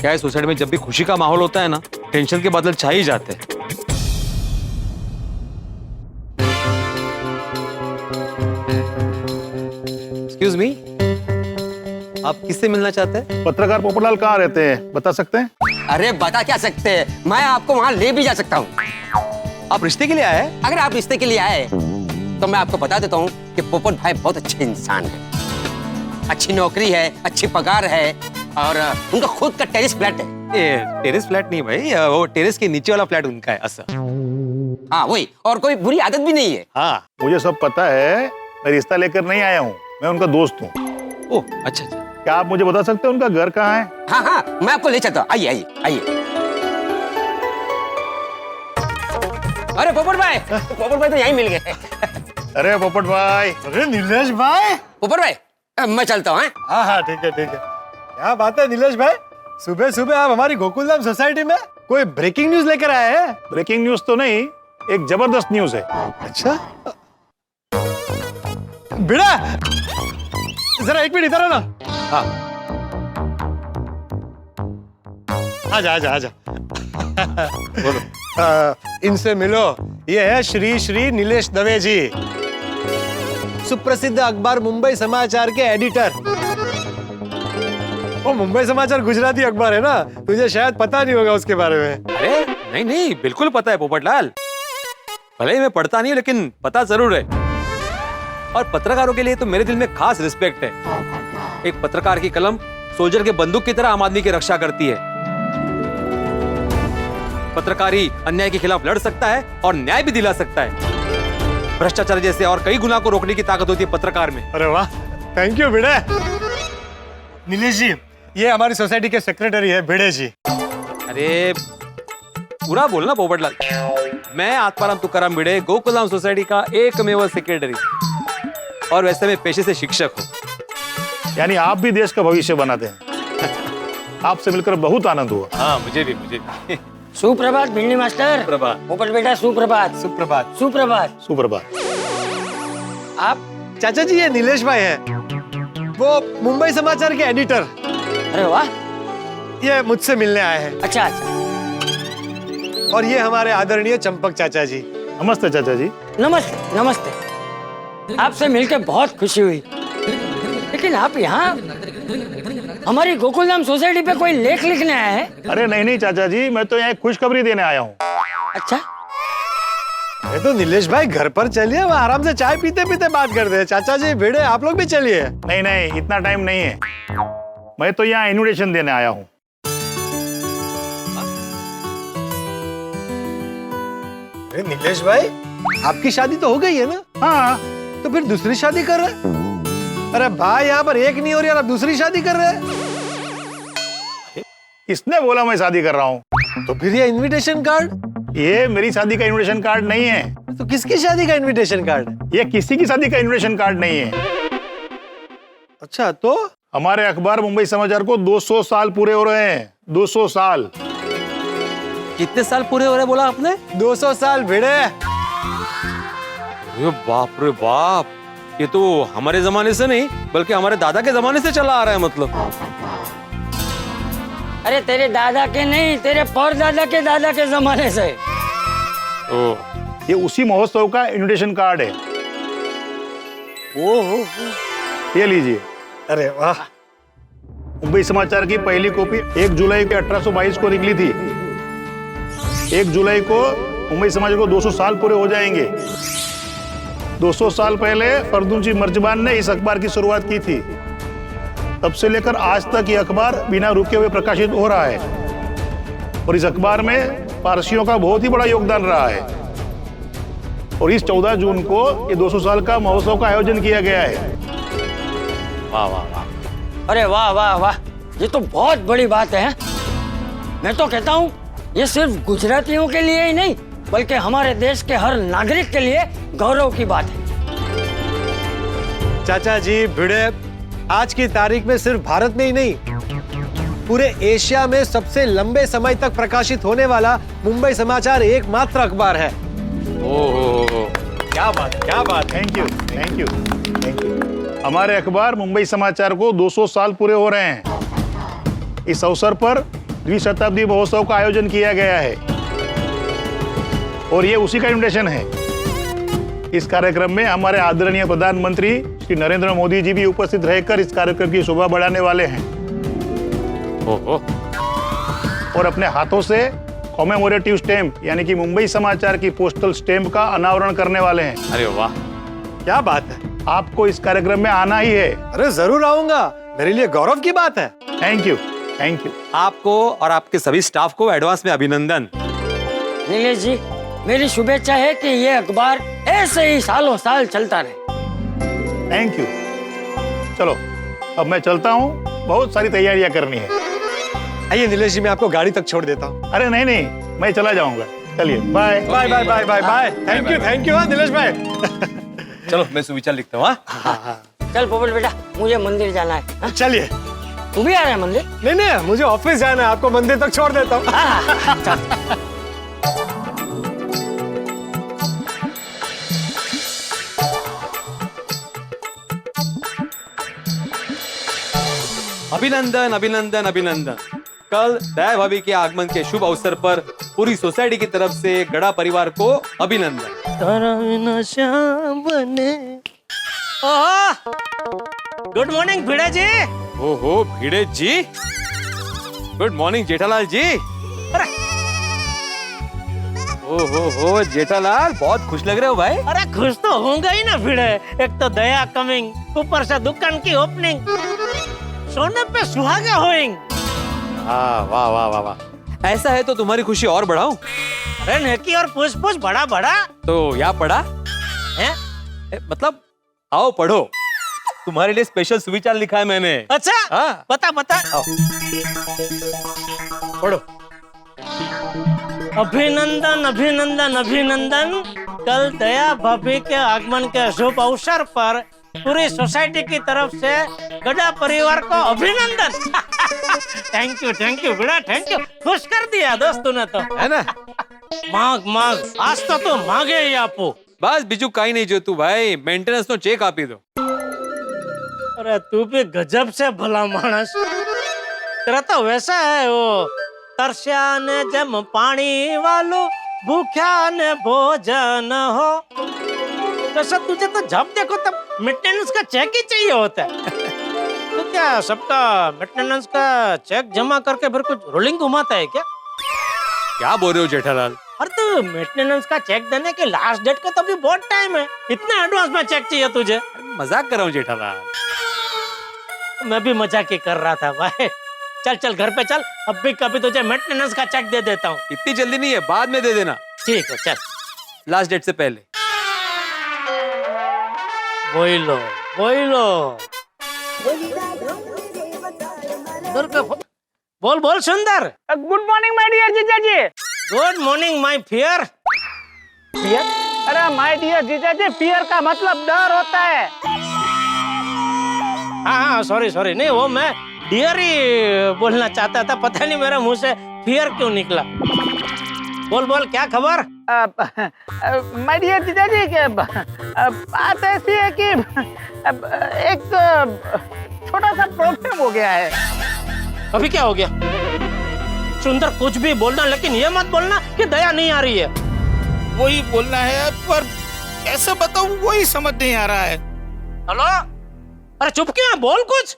क्या है, सोसाइटी में जब भी खुशी का माहौल होता है ना, टेंशन के बादल छा ही जाते हैं। एक्सक्यूज मी, आप किससे मिलना चाहते हैं? पत्रकार पोपटलाल कहाँ रहते हैं, बता सकते हैं? अरे बता क्या सकते हैं, मैं आपको वहाँ ले भी जा सकता हूँ। आप रिश्ते के लिए आए हैं? अगर आप रिश्ते के लिए आए तो मैं आपको बता देता हूँ कि पोपट भाई बहुत अच्छे इंसान है, अच्छी नौकरी है, अच्छी पगार है और उनका खुद का टेरेस फ्लैट है। टेरेस फ्लैट नहीं भाई, वो टेरेस के नीचे वाला फ्लैट उनका है ऐसा। हाँ वही, और कोई बुरी आदत भी नहीं है। हाँ मुझे सब पता है, मैं रिश्ता लेकर नहीं आया हूँ, मैं उनका दोस्त हूँ। ओह अच्छा अच्छा। क्या आप मुझे बता सकते हैं उनका घर कहाँ है? हाँ हाँ मैं आपको ले चलता हूँ, आइए आइए आइए। अरे पोपट भाई तो यहीं मिल गए। अरे पोपट भाई। अरे नीलेश भाई। पोपट भाई मैं चलता हूँ। हाँ हाँ ठीक है ठीक है। क्या बात है नीलेश भाई, सुबह सुबह आप हमारी गोकुलधाम सोसाइटी में कोई ब्रेकिंग न्यूज लेकर आए हैं? ब्रेकिंग न्यूज तो नहीं, एक जबरदस्त न्यूज है। अच्छा बेटा जरा एक मिनट इधर आना। हाँ आजा आजा आजा। बोलो। इनसे मिलो, ये है श्री श्री नीलेश दवे जी, सुप्रसिद्ध अखबार मुंबई समाचार के एडिटर। वो मुंबई समाचार गुजराती अखबार है ना, तुझे शायद पता नहीं होगा उसके बारे में। अरे नहीं नहीं बिल्कुल पता है पोपटलाल, भले ही मैं पढ़ता नहीं हूँ लेकिन पता जरूर है। और पत्रकारों के लिए तो मेरे दिल में खास रिस्पेक्ट है। एक पत्रकार की कलम सोल्जर के बंदूक की तरह आम आदमी की रक्षा करती है। पत्रकारी अन्याय के खिलाफ लड़ सकता है और न्याय भी दिला सकता है। भ्रष्टाचार जैसे और कई गुनाह को रोकने की ताकत होती है पत्रकार में। अरे वाह, थैंक यू भिड़े। नीलेश जी, ये हमारी सोसाइटी के सेक्रेटरी है भिड़े जी। अरे पूरा बोलना पोपटलाल। मैं आत्माराम तुकाराम भिड़े, गोकुलधाम सोसाइटी का एकमेव सेक्रेटरी, और वैसे मैं पेशे से शिक्षक हूँ। यानी आप भी देश का भविष्य बनाते हैं। आपसे मिलकर बहुत आनंद हुआ। हाँ मुझे भी। सुप्रभात भिंडी मास्टर। सुप्रभात। पोपट बेटा सुप्रभात। सुप्रभात। सुप्रभात। सुप्रभात। आप चाचा जी, ये नीलेश भाई है, वो मुंबई समाचार के एडिटर। अरे वाह। ये मुझसे मिलने आए हैं। अच्छा अच्छा। और ये हमारे आदरणीय चंपक चाचा जी। नमस्ते चाचा जी। नमस्ते नमस्ते। आपसे मिलकर बहुत खुशी हुई, लेकिन आप यहाँ हमारी गोकुलधाम सोसाइटी पे कोई लेख लिखने आए हैं? अरे नहीं नहीं चाचा जी, मैं तो यहाँ खुशखबरी देने आया हूँ। अच्छा। ये तो नीलेश भाई घर पर चलिए, वहाँ आराम से चाय पीते पीते बात करते हैं। चाचा जी भिड़े, आप लोग भी चलिए। नहीं नहीं इतना टाइम नहीं है, मैं तो यहाँ इन्विटेशन देने आया हूँ। अरे नीलेश भाई, आपकी शादी तो हो गई है ना? हाँ। तो फिर दूसरी शादी कर रहे हैं? अरे भाई यहाँ पर एक नहीं हो रही और आप दूसरी शादी कर रहे हैं? किसने बोला मैं शादी कर रहा हूँ? तो फिर ये इनविटेशन कार्ड? ये मेरी शादी का इनविटेशन कार्ड नहीं है। तो किसकी शादी का इनविटेशन कार्ड है? ये किसी की शादी का इनविटेशन कार्ड नहीं है। अच्छा, तो हमारे अखबार मुंबई समाचार को 200 साल पूरे हो रहे हैं। 200 साल। कितने साल पूरे हो रहे बोला आपने? 200 साल भिड़े। अरे बाप रे बाप, ये तो हमारे जमाने से नहीं बल्कि हमारे दादा के जमाने से चला आ रहा है मतलब। अरे तेरे दादा के नहीं, तेरे परदादा के दादा के जमाने से। ये उसी महोत्सव का इनविटेशन कार्ड है। ओहो, ये लीजिए। अरे वाह। मुंबई समाचार की पहली कॉपी 1 जुलाई के 1822 को निकली थी। 1 जुलाई को मुंबई समाचार को 200 साल पूरे हो जाएंगे। 200 साल पहले फरदुंची मर्जबान ने इस अखबार की शुरुआत की थी। तब से लेकर आज तक ये अखबार बिना रुके हुए प्रकाशित हो रहा है, और इस अखबार में पारसियों का बहुत ही बड़ा योगदान रहा है। और इस 14 जून को ये 200 साल का महोत्सव का आयोजन किया गया है। वाह वाह वाह। अरे वाह वाह वाह, ये तो बहुत बड़ी बात है। मैं तो कहता हूँ ये सिर्फ गुजरातियों के लिए ही नहीं बल्कि हमारे देश के हर नागरिक के लिए गौरव की बात है। चाचा जी भिड़े, आज की तारीख में सिर्फ भारत में ही नहीं, पूरे एशिया में सबसे लंबे समय तक प्रकाशित होने वाला मुंबई समाचार एकमात्र अखबार है। ओहो, क्या बात, क्या बात। Thank you, thank you, thank you. हमारे अखबार मुंबई समाचार को 200 साल पूरे हो रहे हैं। इस अवसर पर द्विशताब्दी महोत्सव का आयोजन किया गया है, और ये उसी का इन्विटेशन है। इस कार्यक्रम में हमारे आदरणीय प्रधानमंत्री कि नरेंद्र मोदी जी भी उपस्थित रहकर इस कार्यक्रम की शोभा बढ़ाने वाले हैं ओहो, और अपने हाथों से कॉमेमोरेटिव स्टैम्प यानी कि मुंबई समाचार की पोस्टल स्टैम्प का अनावरण करने वाले हैं। अरे वाह, क्या बात है। आपको इस कार्यक्रम में आना ही है। अरे जरूर आऊंगा, मेरे लिए गौरव की बात है। Thank you, thank you. आपको और आपके सभी स्टाफ को एडवांस में अभिनंदन। नीलेश जी, मेरी शुभेच्छा है कि ये अखबार ऐसे ही सालों साल चलता रहे। Thank you. चलो अब मैं चलता हूँ, बहुत सारी तैयारियां करनी है। आइए नीलेश जी, मैं आपको गाड़ी तक छोड़ देता हूँ। अरे नहीं नहीं, मैं चला जाऊंगा। चलिए, bye bye bye bye bye bye. Thank you हाँ नीलेश भाई। चलो मैं सुविचार लिखता हूँ। हाँ? चल पोपट बेटा, मुझे मंदिर जाना है। हाँ? चलिए। तू भी आ रहा है मंदिर? नहीं नहीं, मुझे ऑफिस जाना है, आपको मंदिर तक छोड़ देता हूँ। अभिनंदन अभिनंदन अभिनंदन। कल दया भाभी के आगमन के शुभ अवसर पर पूरी सोसाइटी की तरफ से गड़ा परिवार को अभिनंदन। गुड मॉर्निंग भिड़े जी। ओहो भिड़े जी, गुड मॉर्निंग जेठालाल जी। ओहो जेठालाल, बहुत खुश लग रहे हो भाई। अरे खुश तो होऊंगा ही ना भिड़े, एक तो दया कमिंग, ऊपर से दुकान की ओपनिंग, सोने पे सुहागा होइंग। वाह वाह वाह वाह, ऐसा है तो तुम्हारी खुशी और बढ़ाऊं। अरे नेकी और पूछ पूछ बड़ा बड़ा। तो या पढ़ा है? मतलब आओ पढ़ो, तुम्हारे लिए स्पेशल सुविचार लिखा है मैंने। अच्छा हाँ। बता बता। पढ़ो। अभिनंदन अभिनंदन अभिनंदन। कल दया भाभी के आगमन के शुभ अवसर पर पूरी सोसाइटी की तरफ से गड़ा परिवार को अभिनंदन। थैंक यू बेटा, थैंक यू। खुश कर दिया दोस्त तूने तो, है ना। मांग मांग, आज तो तू मांगे ही आपू। बस बीजू कहीं नहीं जो तू भाई, मेंटेनेंस नो चेक आपी दो। अरे तू भी गजब से भला मानस। तेरा तो वैसा है वो, तरस्या ने जम पानी वालो, भूख्या ने भोजन हो। वैसा तुझे तो जब देखो तब मेंटेनेंस का चेक ही चाहिए होता है। तो क्या सबका मेंटेनेंस का चेक जमा करके फिर कुछ रोलिंग घुमाता है क्या? क्या बोल रहे हो जेठालाल? अरे तो मेंटेनेंस का चेक देने के लास्ट डेट को तो अभी बहुत टाइम है, इतना एडवांस में चेक चाहिए तुझे? मजाक कर रहा हूँ जेठालाल। मैं भी मजाक ही कर रहा था भाई। चल चल घर पे चल, अब भी कभी तुझे मेंटेनेंस का चेक दे देता हूँ। इतनी जल्दी नहीं है, बाद में दे देना। ठीक है चल। लास्ट डेट से पहले। बोलो बोल बोल सुंदर। गुड मॉर्निंग माय डियर जीजा जी। Good morning my fear. Fear? अरे माय डियर जीजा जी, फियर का मतलब डर होता है। हाँ सॉरी नहीं, वो मैं डियर ही बोलना चाहता था, पता नहीं मेरे मुंह से फियर क्यों निकला। बोल क्या खबर? माय डियर जीजा जी, बात ऐसी है कि एक छोटा सा प्रॉब्लम हो गया है। अभी क्या हो गया? सुंदर कुछ भी बोलना, लेकिन ये मत बोलना कि दया नहीं आ रही है। वही बोलना है, पर कैसे बताऊं वही समझ नहीं आ रहा है। हेलो, अरे चुप क्यों है? बोल कुछ।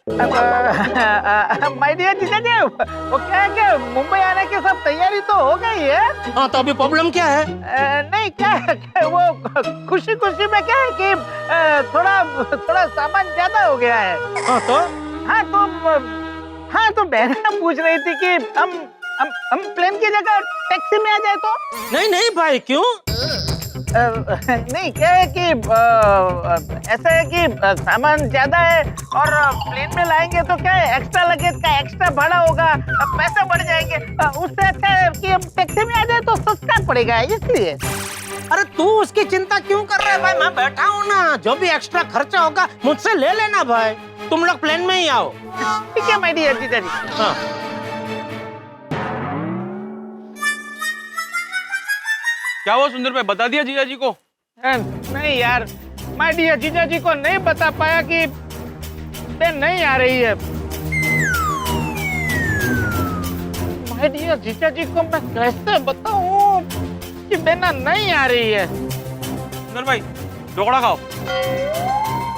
माय डियर जीजा जी, वो क्या है कि मुंबई आने की सब तैयारी तो हो गई है। हाँ तो अभी प्रॉब्लम क्या है? नहीं क्या है, वो खुशी खुशी में क्या है कि थोड़ा सामान ज्यादा हो गया है। हाँ तो बहना पूछ रही थी कि हम प्लेन की जगह टैक्सी में आ जाए तो। नहीं भाई, क्यों? नहीं क्या है कि ऐसा है कि सामान ज्यादा है और प्लेन में लाएंगे तो क्या है, एक्स्ट्रा लगेज का एक्स्ट्रा भाड़ा होगा, पैसे बढ़ जाएंगे। उससे अच्छा है कि हम टैक्सी में आ जाए तो सस्ता पड़ेगा, इसलिए। अरे तू उसकी चिंता क्यों कर रहा है भाई? मैं बैठा हूँ ना, जो भी एक्स्ट्रा खर्चा होगा मुझसे ले लेना भाई। तुम लोग प्लेन में ही आओ। ठीक है माय डियर जीजा जी। हाँ। क्या हुआ सुंदर भाई, बता दिया जीजा जी को? नहीं यार, माय डियर जीजा जी को नहीं बता पाया कि बहन नहीं आ रही है। माय डियर जीजा जी को मैं कैसे बताऊं कि बहना नहीं आ रही है। सुंदर भाई ढोकड़ा खाओ।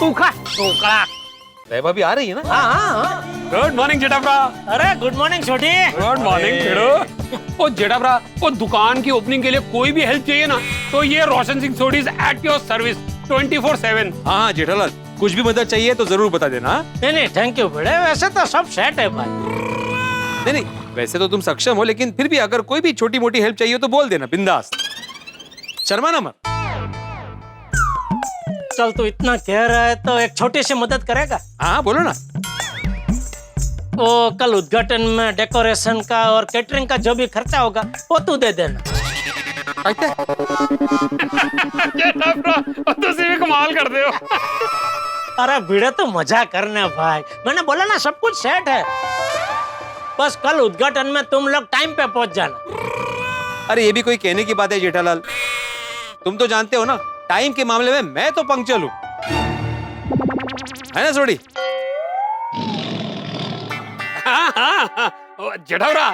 तू खा। ढोकला। जय भाभी आ रही है ना? हाँ। गुड मॉर्निंग जेठाप्रा। अरे गुड मॉर्निंग छोटी। गुड मॉर्निंग खेड़ो। ओ जेठाप्रा, वो दुकान की ओपनिंग के लिए कोई भी हेल्प चाहिए ना, तो ये रोशन सिंह सोडी एट योर सर्विस 24/7। हाँ जेठालाल, कुछ भी मदद चाहिए तो जरूर बता देना। नहीं नहीं थैंक यू बड़े, वैसे तो सब सेट है भाई। नहीं नहीं, वैसे तो तुम सक्षम हो, लेकिन फिर भी अगर कोई भी छोटी मोटी हेल्प चाहिए तो बोल देना बिंदास, शर्माना मत। चल तू इतना कह रहा है तो एक छोटी सी मदद करेगा? हाँ बोलो ना। वो कल उद्घाटन में डेकोरेशन का और कैटरिंग का जो भी खर्चा होगा वो तू दे देना। तो सिर्फ कमाल कर दे हो। अरे भिड़े तो मजा करना भाई, मैंने बोला ना सब कुछ सेट है, बस कल उद्घाटन में तुम लोग टाइम पे पहुंच जाना। अरे ये भी कोई कहने की बात है जेठालाल, तुम तो जानते हो ना टाइम के मामले में मैं तो पंक्चुअल हूँ, है ना सोडी? जेठाप्रा,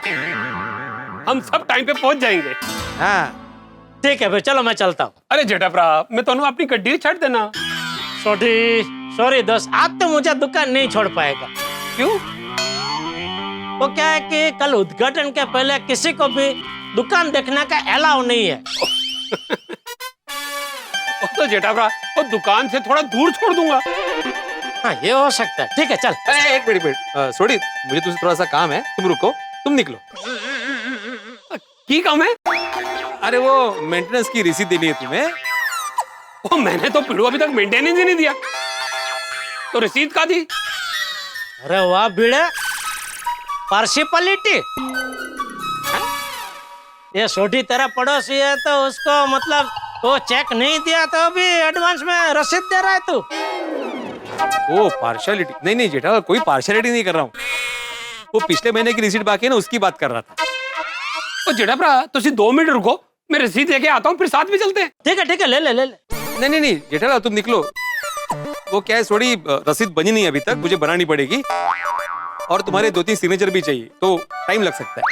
हम सब टाइम पे पहुंच जाएंगे। हाँ ठीक है भाई, चलो मैं चलता हूँ। अरे जेठाप्रा, मैं तो अपनी गड्डी छाड़ देना। सॉरी दोस्त, आज तो मुझे दुकान नहीं छोड़ पाएगा। क्यों? वो क्या है कि कल उद्घाटन के पहले किसी को भी दुकान देखने का अलाउ नहीं है। तो जेठाप्रा, वो दुकान से थोड़ा दूर छोड़ दूंगा। हाँ ये हो सकता है, ठीक है चल। एक मिनट सोडी, मुझे तुझसे थोड़ा सा काम है, तुम रुको, तुम निकलो। की काम है? अरे वो मेंटेनेंस की रिसीट देनी है तुम्हें। वो मैंने तो पिड़ू अभी तक मेंटेनेंस ही नहीं दिया, तो रिसीट का दी? अरे वाह भिड़े, पार्शियलिटी। ये छोटी तरह पड़ोसी है तो उसको मतलब वो चेक नहीं दिया तो भी एडवांस में रसीद दे रहा है तू? ओ पार्शियलिटी? नहीं नहीं जेठालाल, कोई पार्शियलिटी नहीं कर रहा हूँ, वो पिछले महीने की रिसीट बाकी है ना, उसकी बात कर रहा था। तो जेठाप्रा, तो 2 मिनट रुको, मैं रसीद लेके आता हूँ, फिर साथ में चलते हैं। ठीक है, ले ले। नहीं नहीं नहीं जेठालाल, तुम निकलो। वो क्या है थोड़ी रसीद बनी नहीं अभी तक, मुझे बनानी पड़ेगी, और तुम्हारे 2-3 सिग्नेचर भी चाहिए, तो टाइम लग सकता है।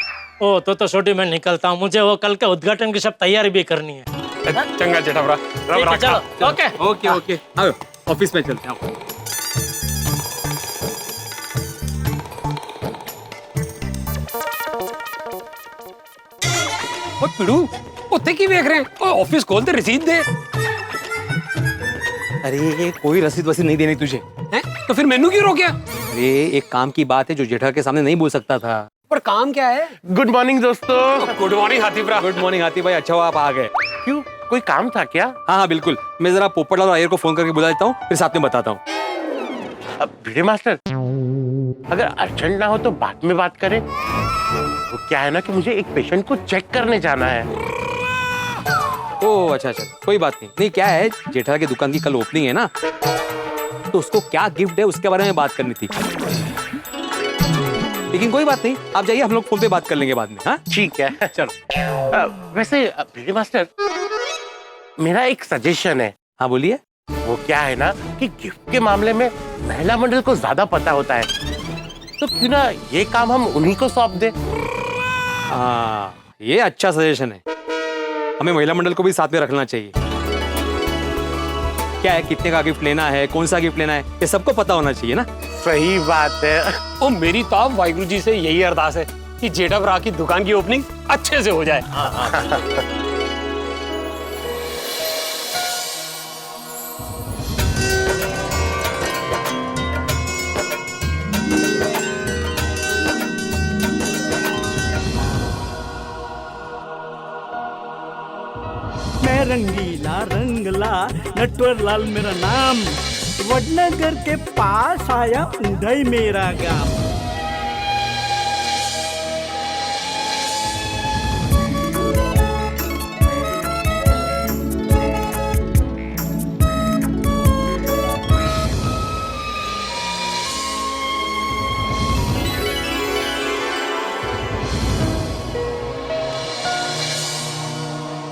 ओ तो छोटी मैं निकलता हूँ, मुझे वो कल के उद्घाटन की सब तैयारी भी करनी है। चंगा जेठाप्रा, चलो ओके ओके, आओ ऑफिस में चलते हैं। ओ पिड़ू, उत्ते की देख रहे हैं? ओ ऑफिस खोलते, रसीद दे। अरे कोई रसीद वसीद नहीं देनी तुझे। हैं? तो फिर मेनू क्यों रोका? अरे एक काम की बात है जो जेठा के सामने नहीं बोल सकता था। पर काम क्या है? गुड मॉर्निंग दोस्तों। गुड मॉर्निंग हाथीप्रा। गुड मॉर्निंग हाथी भाई, अच्छा हुआ आप आ गए। क्यों, कोई काम था क्या? हाँ हाँ बिल्कुल, मैं जरा पोपटलाल और अय्यर को फोन करके बुला देता हूँ, फिर साथ में बताता हूँ। अब भिड़े मास्टर, अगर अर्जेंट ना हो तो बाद में बात करें। वो क्या है ना कि मुझे एक पेशेंट को चेक करने जाना है। ओ अच्छा, कोई बात नहीं। क्या है, जेठा की दुकान की कल ओपनिंग है ना, तो उसको क्या गिफ्ट है उसके बारे में बात करनी थी, लेकिन कोई बात नहीं, आप जाइए, हम लोग फोन पे बात कर लेंगे बाद में। हाँ ठीक है चलो। वैसे भिड़े मास्टर, मेरा एक सजेशन है। हाँ बोलिए। वो क्या है ना कि गिफ्ट के मामले में महिला मंडल को ज्यादा पता होता है, तो क्यों ना ये काम हम उन्हीं को सौंप दे। हाँ ये अच्छा सजेशन है, हमें महिला मंडल को भी साथ में रखना चाहिए। क्या है, कितने का गिफ्ट लेना है, कौन सा गिफ्ट लेना है, ये सबको पता होना चाहिए ना। सही बात है। ओ मेरी तो आप वाहिगुरु जी से यही अरदास है कि जेठाप्रा की दुकान की ओपनिंग अच्छे से हो जाए। मैं रंगीला रंगला नटवर लाल मेरा नाम, वडनगर के पास आया उधई मेरा गांव।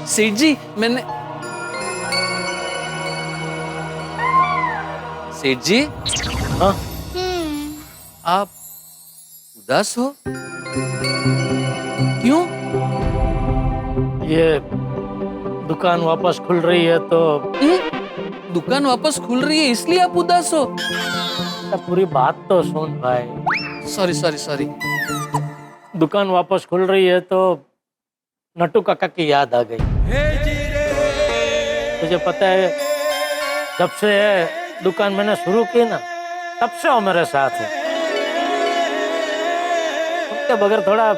सेठ जी, मैंने सेठ जी। हाँ? आप उदास हो क्यों? ये दुकान वापस खुल रही है तो दुकान वापस खुल रही है इसलिए आप उदास हो? पूरी बात तो सुन भाई। Sorry sorry sorry. दुकान वापस खुल रही है तो नट्टू काका की याद आ गई। तुझे पता है जब से दुकान मैंने शुरू की ना तब से वो मेरे साथ है। उनके बगैर थोड़ा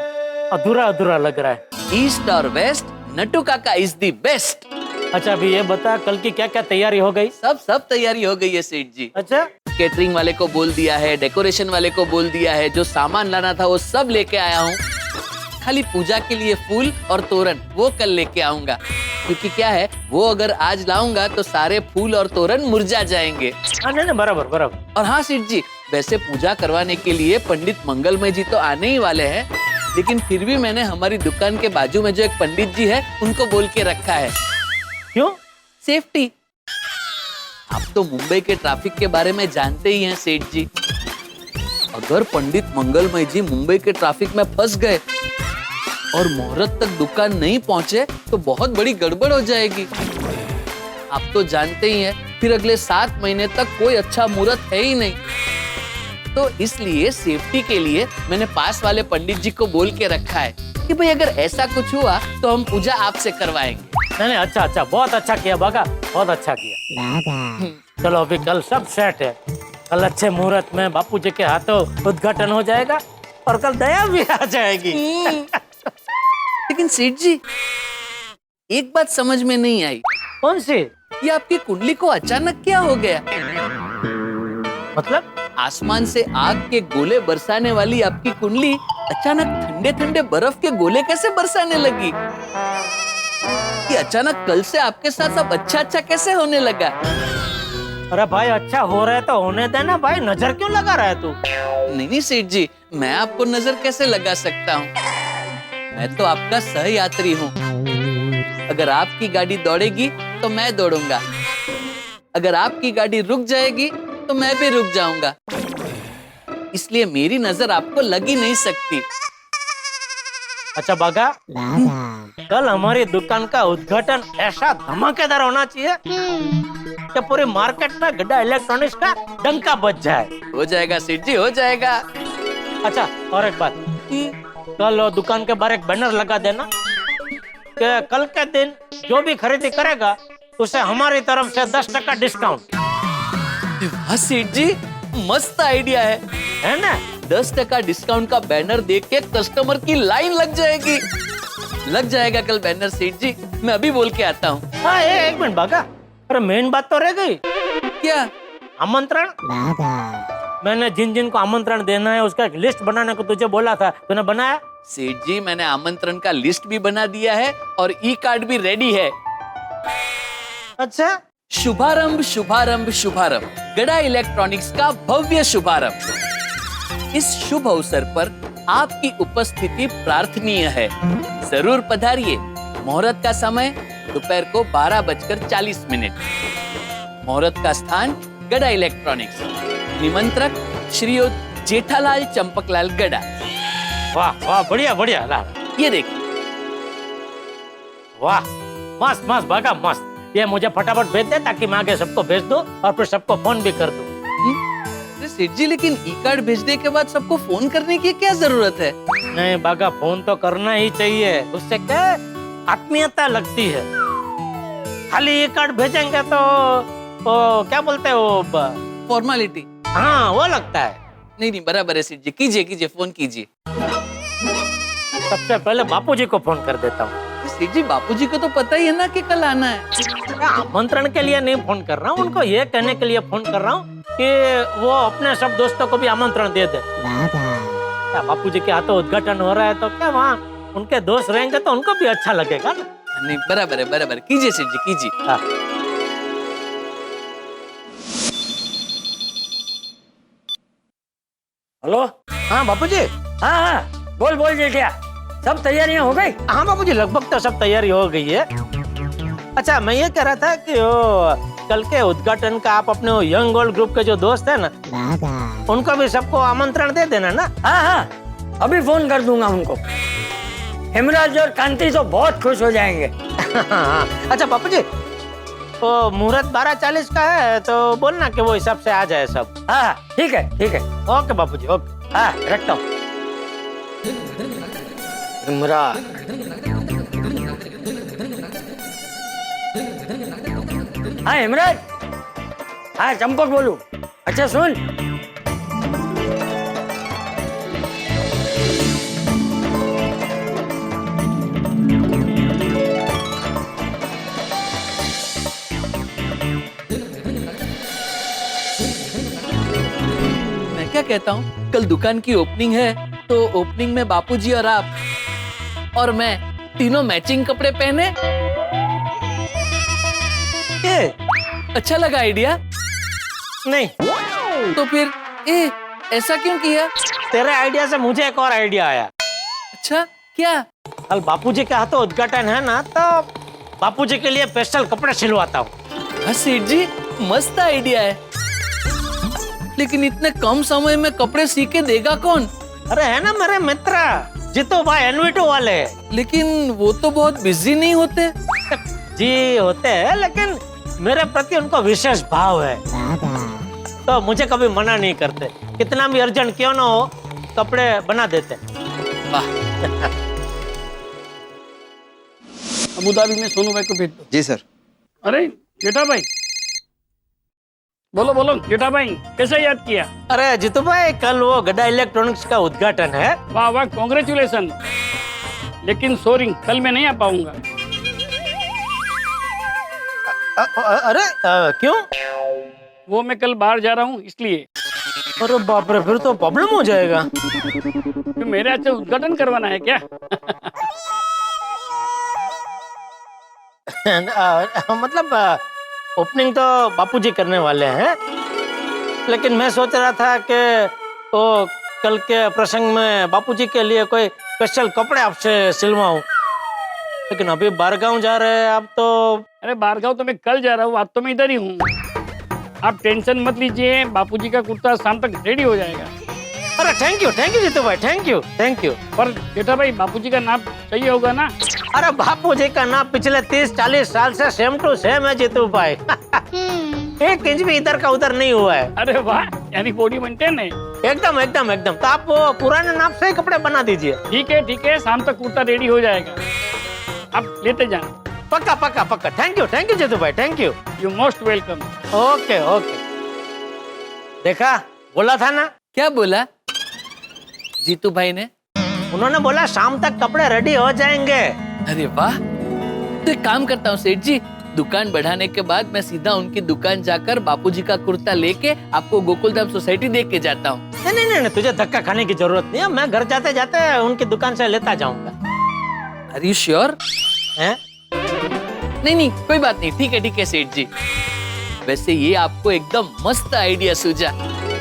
अधूरा अधूरा लग रहा है। ईस्ट और वेस्ट, नट्टू काका इज द बेस्ट। अच्छा अभी ये बता कल की क्या क्या तैयारी हो गई? सब तैयारी हो गई है सेठ जी। अच्छा केटरिंग वाले को बोल दिया है, डेकोरेशन वाले को बोल दिया है, जो सामान लाना था वो सब लेके आया हूँ। खाली पूजा के लिए फूल और तोरण वो कल लेके आऊंगा, क्योंकि क्या है वो अगर आज लाऊंगा तो सारे फूल और तोरण मुरझा जाएंगे। नहीं बराबर बराबर। और हाँ सेठ जी, वैसे पूजा करवाने के लिए पंडित मंगलमय जी तो आने ही वाले हैं, लेकिन फिर भी मैंने हमारी दुकान के बाजू में जो एक पंडित जी है उनको बोल के रखा है। क्यों? सेफ्टी। आप तो मुंबई के ट्रैफिक के बारे में जानते ही हैं सेठ जी। अगर पंडित मंगलमय जी मुंबई के ट्रैफिक में फंस गए और मुहूर्त तक दुकान नहीं पहुंचे तो बहुत बड़ी गड़बड़ हो जाएगी। आप तो जानते ही हैं, फिर अगले 7 महीने तक कोई अच्छा मुहूर्त है ही नहीं। तो इसलिए सेफ्टी के लिए मैंने पास वाले पंडित जी को बोल के रखा है कि भाई अगर ऐसा कुछ हुआ तो हम पूजा आपसे करवाएंगे। नहीं अच्छा बहुत अच्छा किया बागा, बहुत अच्छा किया। चलो अभी कल सब सेट है। कल अच्छे मुहूर्त में बापूजी के हाथों उद्घाटन हो जाएगा और कल दया भी आ जाएगी। लेकिन सेठ जी एक बात समझ में नहीं आई। कौन सी? ये आपकी कुंडली को अचानक क्या हो गया? मतलब आसमान से आग के गोले बरसाने वाली आपकी कुंडली अचानक ठंडे ठंडे बर्फ के गोले कैसे बरसाने लगी? कि अचानक कल से आपके साथ सब अच्छा कैसे होने लगा? अरे भाई अच्छा हो रहा है तो होने देना भाई, नजर क्यों लगा रहा है तू? नहीं सेठ जी, मैं आपको नजर कैसे लगा सकता हूँ? मैं तो आपका सहयात्री हूँ। अगर आपकी गाड़ी दौड़ेगी तो मैं दौड़ूंगा, अगर आपकी गाड़ी रुक जाएगी तो मैं भी रुक जाऊंगा। इसलिए मेरी नजर आपको लग ही नहीं सकती। अच्छा बागा, कल हमारी दुकान का उद्घाटन ऐसा धमाकेदार होना चाहिए कि पूरी मार्केट में गड्ढा इलेक्ट्रॉनिक्स का डंका बज जाए। हो जाएगा सेठ जी, हो जाएगा। अच्छा और एक बात, कल दुकान के बाहर एक बैनर लगा देना कि कल के दिन जो भी खरीदी करेगा उसे हमारी तरफ से 10% डिस्काउंट। वाह सेठ जी, मस्त आइडिया है ना? 10% डिस्काउंट का बैनर देख के कस्टमर की लाइन लग जाएगी। लग जाएगा कल बैनर सेठ जी, मैं अभी बोल के आता हूँ। हाँ एक मिनट बागा, अरे मेन बात तो रह गई। क्या? आमंत्रण। मैंने जिन जिन को आमंत्रण देना है उसका एक लिस्ट बनाने को तुझे बोला था, तूने बनाया? सेठ जी मैंने आमंत्रण का लिस्ट भी बना दिया है और ई कार्ड भी रेडी है। अच्छा, शुभारंभ शुभारंभ शुभारंभ, गड़ा इलेक्ट्रॉनिक्स का भव्य शुभारंभ। इस शुभ अवसर पर आपकी उपस्थिति प्रार्थनीय है। जरूर पधारिए। मुहूर्त का समय दोपहर को 12:40। मुहूर्त का स्थान गड़ा इलेक्ट्रॉनिक्स। निमंत्रक श्रीयुत जेठालाल चंपकलाल गड़ा। वाह वाह, बढ़िया बढ़िया। ये देखिए। वाह मस्त मस्त बागा, मस्त। ये मुझे फटाफट भेज दे ताकि मैं आगे सबको भेज दूं और फिर सबको फोन भी कर दूं। सेठ जी लेकिन ई कार्ड भेजने के बाद सबको फोन करने की क्या जरूरत है? नहीं बागा, फोन तो करना ही चाहिए, उससे क्या आत्मीयता लगती है। खाली ई कार्ड भेजेंगे तो क्या बोलते हैं वो, फॉर्मेलिटी। हाँ वो लगता है। नहीं बराबर है सेठ जी, कीजिए कीजिए, फोन कीजिए। सबसे पहले बापूजी को फोन कर देता हूँ। सेठ जी बापूजी को तो पता ही है ना कि कल आना है। आमंत्रण के लिए नहीं फोन कर रहा हूँ, उनको ये कहने के लिए फोन कर रहा हूँ कि वो अपने सब दोस्तों को भी आमंत्रण दे दे। क्या बापूजी के हाथों उद्घाटन हो रहा है तो क्या वहाँ उनके दोस्त रहेंगे तो उनको भी अच्छा लगेगा ना? नहीं बराबर है, बराबर। कीजिए सेठ जी, कीजिए। हेलो। हाँ बापूजी। हाँ बोल बोल जेठिया, सब तैयारियां हो गई? हाँ बाबूजी, लगभग तो सब तैयारी हो गई है। अच्छा मैं ये कह रहा था कि वो कल के उद्घाटन का आप अपने यंग ओल्ड ग्रुप के जो दोस्त है ना, उनको भी सबको आमंत्रण दे देना ना। हाँ अभी फोन कर दूंगा उनको। हेमराज और कांति तो बहुत खुश हो जाएंगे। अच्छा बापूजी, वो मुहूर्त 12:40 का है, तो बोलना कि वो हिसाब से आ जाए सब। हाँ ठीक है ठीक है। ओके बापूजी, ओके। हाँ रखता हूँ। इमरान, हाँ इमरान, हाँ चंपक बोलू। अच्छा सुन, मैं क्या कहता हूँ, कल दुकान की ओपनिंग है, तो ओपनिंग में बापूजी और आप और मैं तीनों मैचिंग कपड़े पहने। अच्छा लगा आइडिया? नहीं। तो फिर ऐसा क्यों किया? तेरे आइडिया से मुझे एक और आइडिया आया। अच्छा क्या? कल बापूजी के हाथों उद्घाटन है ना, तो बापूजी के लिए स्पेशल कपड़े सिलवाता हूँ। हाँ सेठ जी, मस्त आइडिया है, लेकिन इतने कम समय में कपड़े सी के देगा कौन? अरे है ना मेरे मित्र जीतू भाई एनवीटो वाले। लेकिन वो तो बहुत बिजी नहीं होते? जी होते हैं, लेकिन मेरे प्रति उनको विशेष भाव है, तो मुझे कभी मना नहीं करते। कितना भी अर्जेंट क्यों ना हो, कपड़े बना देते। वाह। अबू धाबी में सोनू भाई को भेज दो। जी सर। अरे जेठा भाई, बोलो बोलो जेठा भाई, कैसे याद किया? अरे जीतू भाई, कल वो गड्ढा इलेक्ट्रॉनिक्स का उद्घाटन है। वाह वाह, कॉन्ग्रेचुलेसन। लेकिन सॉरी, कल मैं नहीं आ पाऊंगा। अरे क्यों? वो मैं कल बाहर जा रहा हूँ इसलिए। अरे बाप रे, फिर तो प्रॉब्लम हो जाएगा। तो मेरे हाथ से उद्घाटन करवाना है क्या? मतलब ओपनिंग तो बापूजी करने वाले हैं, लेकिन मैं सोच रहा था कि वो कल के प्रसंग में बापूजी के लिए कोई स्पेशल कपड़े आपसे सिलवाऊं, लेकिन अभी बारगांव जा रहे हैं आप तो। अरे बारगांव तो मैं कल जा रहा हूँ, आज तो मैं इधर ही हूँ। आप टेंशन मत लीजिए, बापूजी का कुर्ता शाम तक रेडी हो जाएगा। अरे थैंक यू जीतू भाई, थैंक यू। पर जेठा भाई, बापूजी का नाप चाहिए होगा ना? अरे बापूजी का नाप पिछले 30-40 साल से सेम टू सेम है जीतू भाई। एक इंच भी इधर का उधर नहीं हुआ है। अरे वाह, यानी बॉडी मेंटेन है। एकदम। तो आप वो पुराने नाप से ही कपड़े बना दीजिए। ठीक है, शाम तक कुर्ता रेडी हो जाएगा, आप लेते जाना। पक्का। थैंक यू जीतू भाई, thank you. You most welcome. Okay. देखा, बोला था ना। क्या बोला जीतू भाई ने? उन्होंने बोला शाम तक कपड़े रेडी हो जाएंगे। अरे वाह, तो एक काम करता हूँ सेठ जी, दुकान बढ़ाने के बाद मैं सीधा उनकी दुकान जाकर बापूजी का कुर्ता लेके आपको गोकुलधाम सोसाइटी देख के जाता हूँ। नहीं, तुझे धक्का खाने की जरूरत नहीं है, मैं घर जाते जाते उनकी दुकान से लेता जाऊंगा। Are you sure? नहीं, कोई बात नहीं, ठीक है सेठ जी। वैसे ये आपको एकदम मस्त आइडिया सूझा।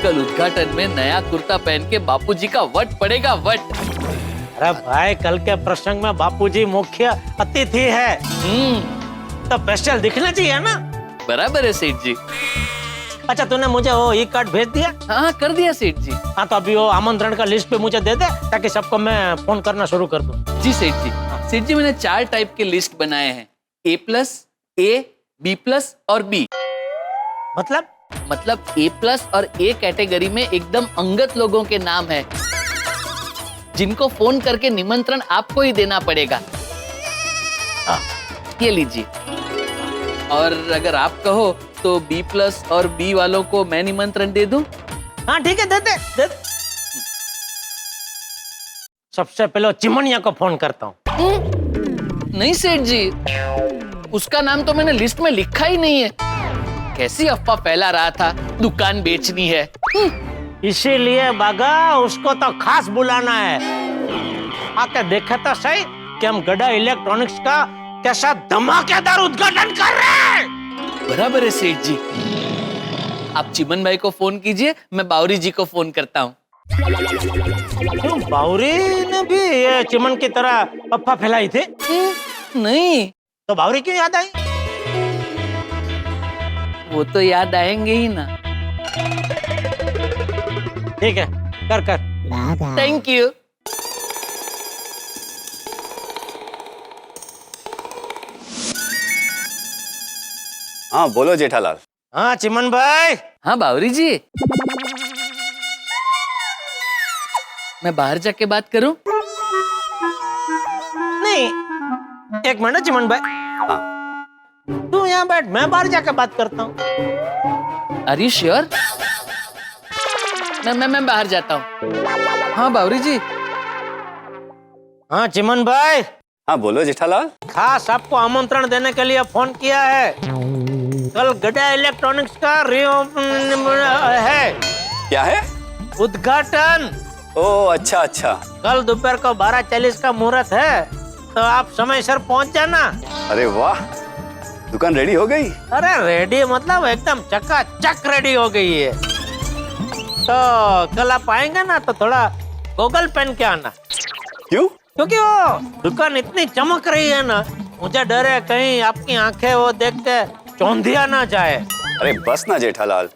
कल उद्घाटन में नया कुर्ता पहन के बापूजी का वट पड़ेगा, वट। अरे भाई, कल के प्रसंग में बापूजी मुख्य अतिथि है, तो स्पेशल दिखना चाहिए ना। बराबर है सेठ जी। अच्छा, तूने मुझे वो ई कार्ड भेज दिया? हाँ, कर दिया सेठ जी। हाँ, तो अभी वो आमंत्रण का लिस्ट पे मुझे दे दे, ताकि सबको मैं फोन करना शुरू कर दूं। जी सेठ जी। सेठ जी, मैंने 4 टाइप के लिस्ट बनाए हैं, A+, A, B+ और B। मतलब A+ और A कैटेगरी में एकदम अंगत लोगों के नाम है, जिनको फोन करके निमंत्रण आपको ही देना पड़ेगा। ये लीजिए। और अगर आप कहो तो B+ और B वालों को मैं निमंत्रण दे दूं? हाँ ठीक है, दे दे। सबसे पहले चिमनिया को फोन करता हूँ। नहीं सेठ जी, उसका नाम तो मैंने लिस्ट में लिखा ही नहीं है। कैसी अफवाह फैला रहा था, दुकान बेचनी है। इसीलिए बागा, उसको तो खास बुलाना है। आके देखे तो सही कि हम गड्ढा इलेक्ट्रॉनिक्स का कैसा धमाकेदार उद्घाटन कर रहे हैं। बराबर है सेठ जी। आप चिमन भाई को फोन कीजिए, मैं बावरी जी को फोन करता हूँ। क्यों, बावरी ने भी ये चिमन की तरह अफवाह फैलाई थी? नहीं। तो बावरी क्यों याद आई? वो तो याद आएंगे ही ना। ठीक है, कर। Thank you. हाँ बोलो जेठालाल। हाँ चिमन भाई। हाँ बावरी जी, मैं बाहर जाके बात करूं? नहीं, एक मिनट चिमन भाई। हाँ। तू यहाँ बैठ, मैं बाहर जाके बात करता हूँ। Are you sure? मैं बाहर जाता हूँ। हाँ बावरी जी। हाँ चिमन भाई। हाँ बोलो जेठालाल। खास आपको आमंत्रण देने के लिए फोन किया है। कल गड्ढा इलेक्ट्रॉनिक्स का रीओपन है। क्या है? उद्घाटन। ओह अच्छा अच्छा। कल दोपहर को 12:40 का मुहूर्त है, तो आप समय सर पहुंच जाना। अरे वाह, दुकान रेडी हो गई? अरे रेडी मतलब एकदम चकाचक रेडी हो गई है। तो कल आप आएंगे ना तो थोड़ा गॉगल पहन के आना। क्यों? क्योंकि वो दुकान इतनी चमक रही है ना, मुझे डर है कहीं आपकी आंखें वो देख के चौंधिया ना जाए। अरे बस ना जेठालाल,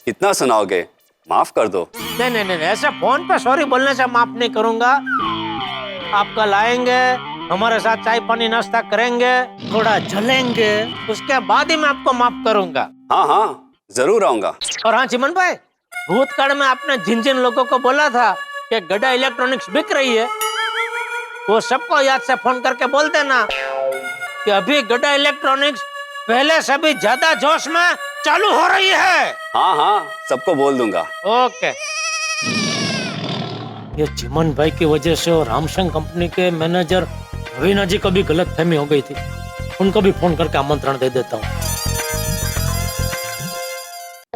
कितना सुनाओगे, माफ कर दो। नहीं, ऐसे फोन पे सॉरी बोलने से माफ नहीं करूंगा। आप कल आएंगे, हमारे साथ चाय पानी नाश्ता करेंगे, थोड़ा चलेंगे, उसके बाद ही मैं आपको माफ करूंगा। हाँ हाँ जरूर आऊंगा। और हाँ चिमन भाई, भूतकाल में आपने जिन जिन लोगों को बोला था कि गड्ढा इलेक्ट्रॉनिक्स बिक रही है, वो सबको याद से फोन करके बोल देना कि अभी गड्ढा इलेक्ट्रॉनिक्स पहले से भी ज्यादा जोश में चालू हो रही है। हाँ हाँ सबको बोल दूंगा। ओके। ये चिमन भाई की वजह से और रामसंग कंपनी के मैनेजर रवीना जी को भी गलतफहमी हो गई थी। उनको भी फोन करके आमंत्रण दे देता हूँ।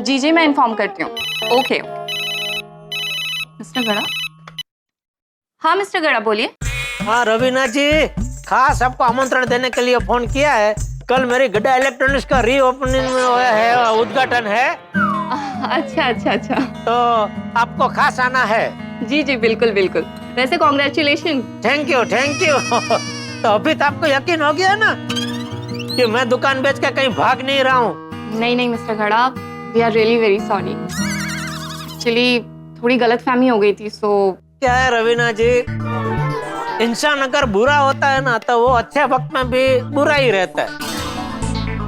जी मैं इन्फॉर्म करती हूँ। ओके मिस्टर गड़ा। हाँ मिस्टर गड़ा बोलिए। हाँ रवीना जी, खास आपको आमंत्रण देने के लिए फोन किया है। कल मेरी गड्ढा इलेक्ट्रॉनिक्स का रीओपनिंग है, उद्घाटन है। अच्छा। तो आपको खास आना है। जी बिल्कुल। वैसे कॉन्ग्रेचुलेशन। Thank you. तो अभी तो आपको यकीन हो गया ना कि मैं दुकान बेच के कहीं भाग नहीं रहा हूँ। नहीं mister Gada, we are really very sorry. Actually थोड़ी गलतफहमी हो गई थी। सो क्या है रवीना जी, इंसान अगर बुरा होता है ना तो वो अच्छे वक्त में भी बुरा ही रहता है,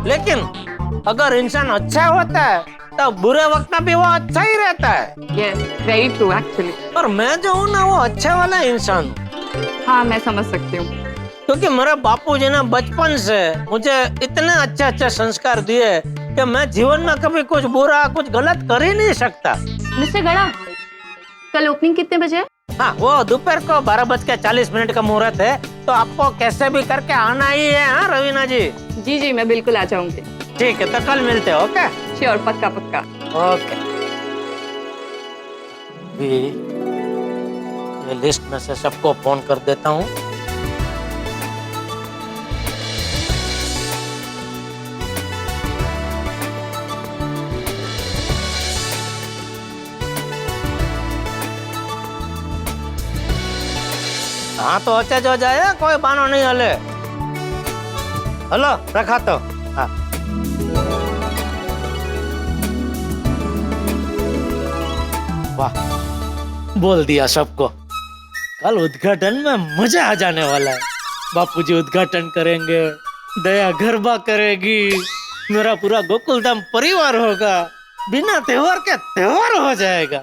लेकिन अगर इंसान अच्छा होता है तो बुरे वक्त में भी वो अच्छा ही रहता है। Yes very true actually. और मैं जो हूँ ना वो अच्छा वाला इंसान हूँ। हाँ मैं समझ सकती हूँ, क्योंकि मेरे बापूजी ने बचपन से मुझे इतने अच्छे संस्कार दिए कि मैं जीवन में कभी कुछ बुरा कुछ गलत कर ही नहीं सकता। मिस्टर गड़ा, कल ओपनिंग कितने बजे है? हाँ वो दोपहर को 12:40 का मुहूर्त है, तो आपको कैसे भी करके आना ही है। हाँ रवीना जी। जी मैं बिल्कुल आ जाऊंगी। ठीक है, तो कल मिलते हैं। ओके श्योर, पक्का। ओके। ये लिस्ट में से सबको फोन कर देता हूँ। हाँ तो अच्छा जो जाए, कोई बानो नहीं हले। हेलो रखा तो। हाँ वाह, बोल दिया सबको। कल उद्घाटन में मजा आ जाने वाला है। बापूजी उद्घाटन करेंगे, दया गरबा करेगी, मेरा पूरा गोकुलधाम परिवार होगा, बिना त्योहार के त्योहार हो जाएगा।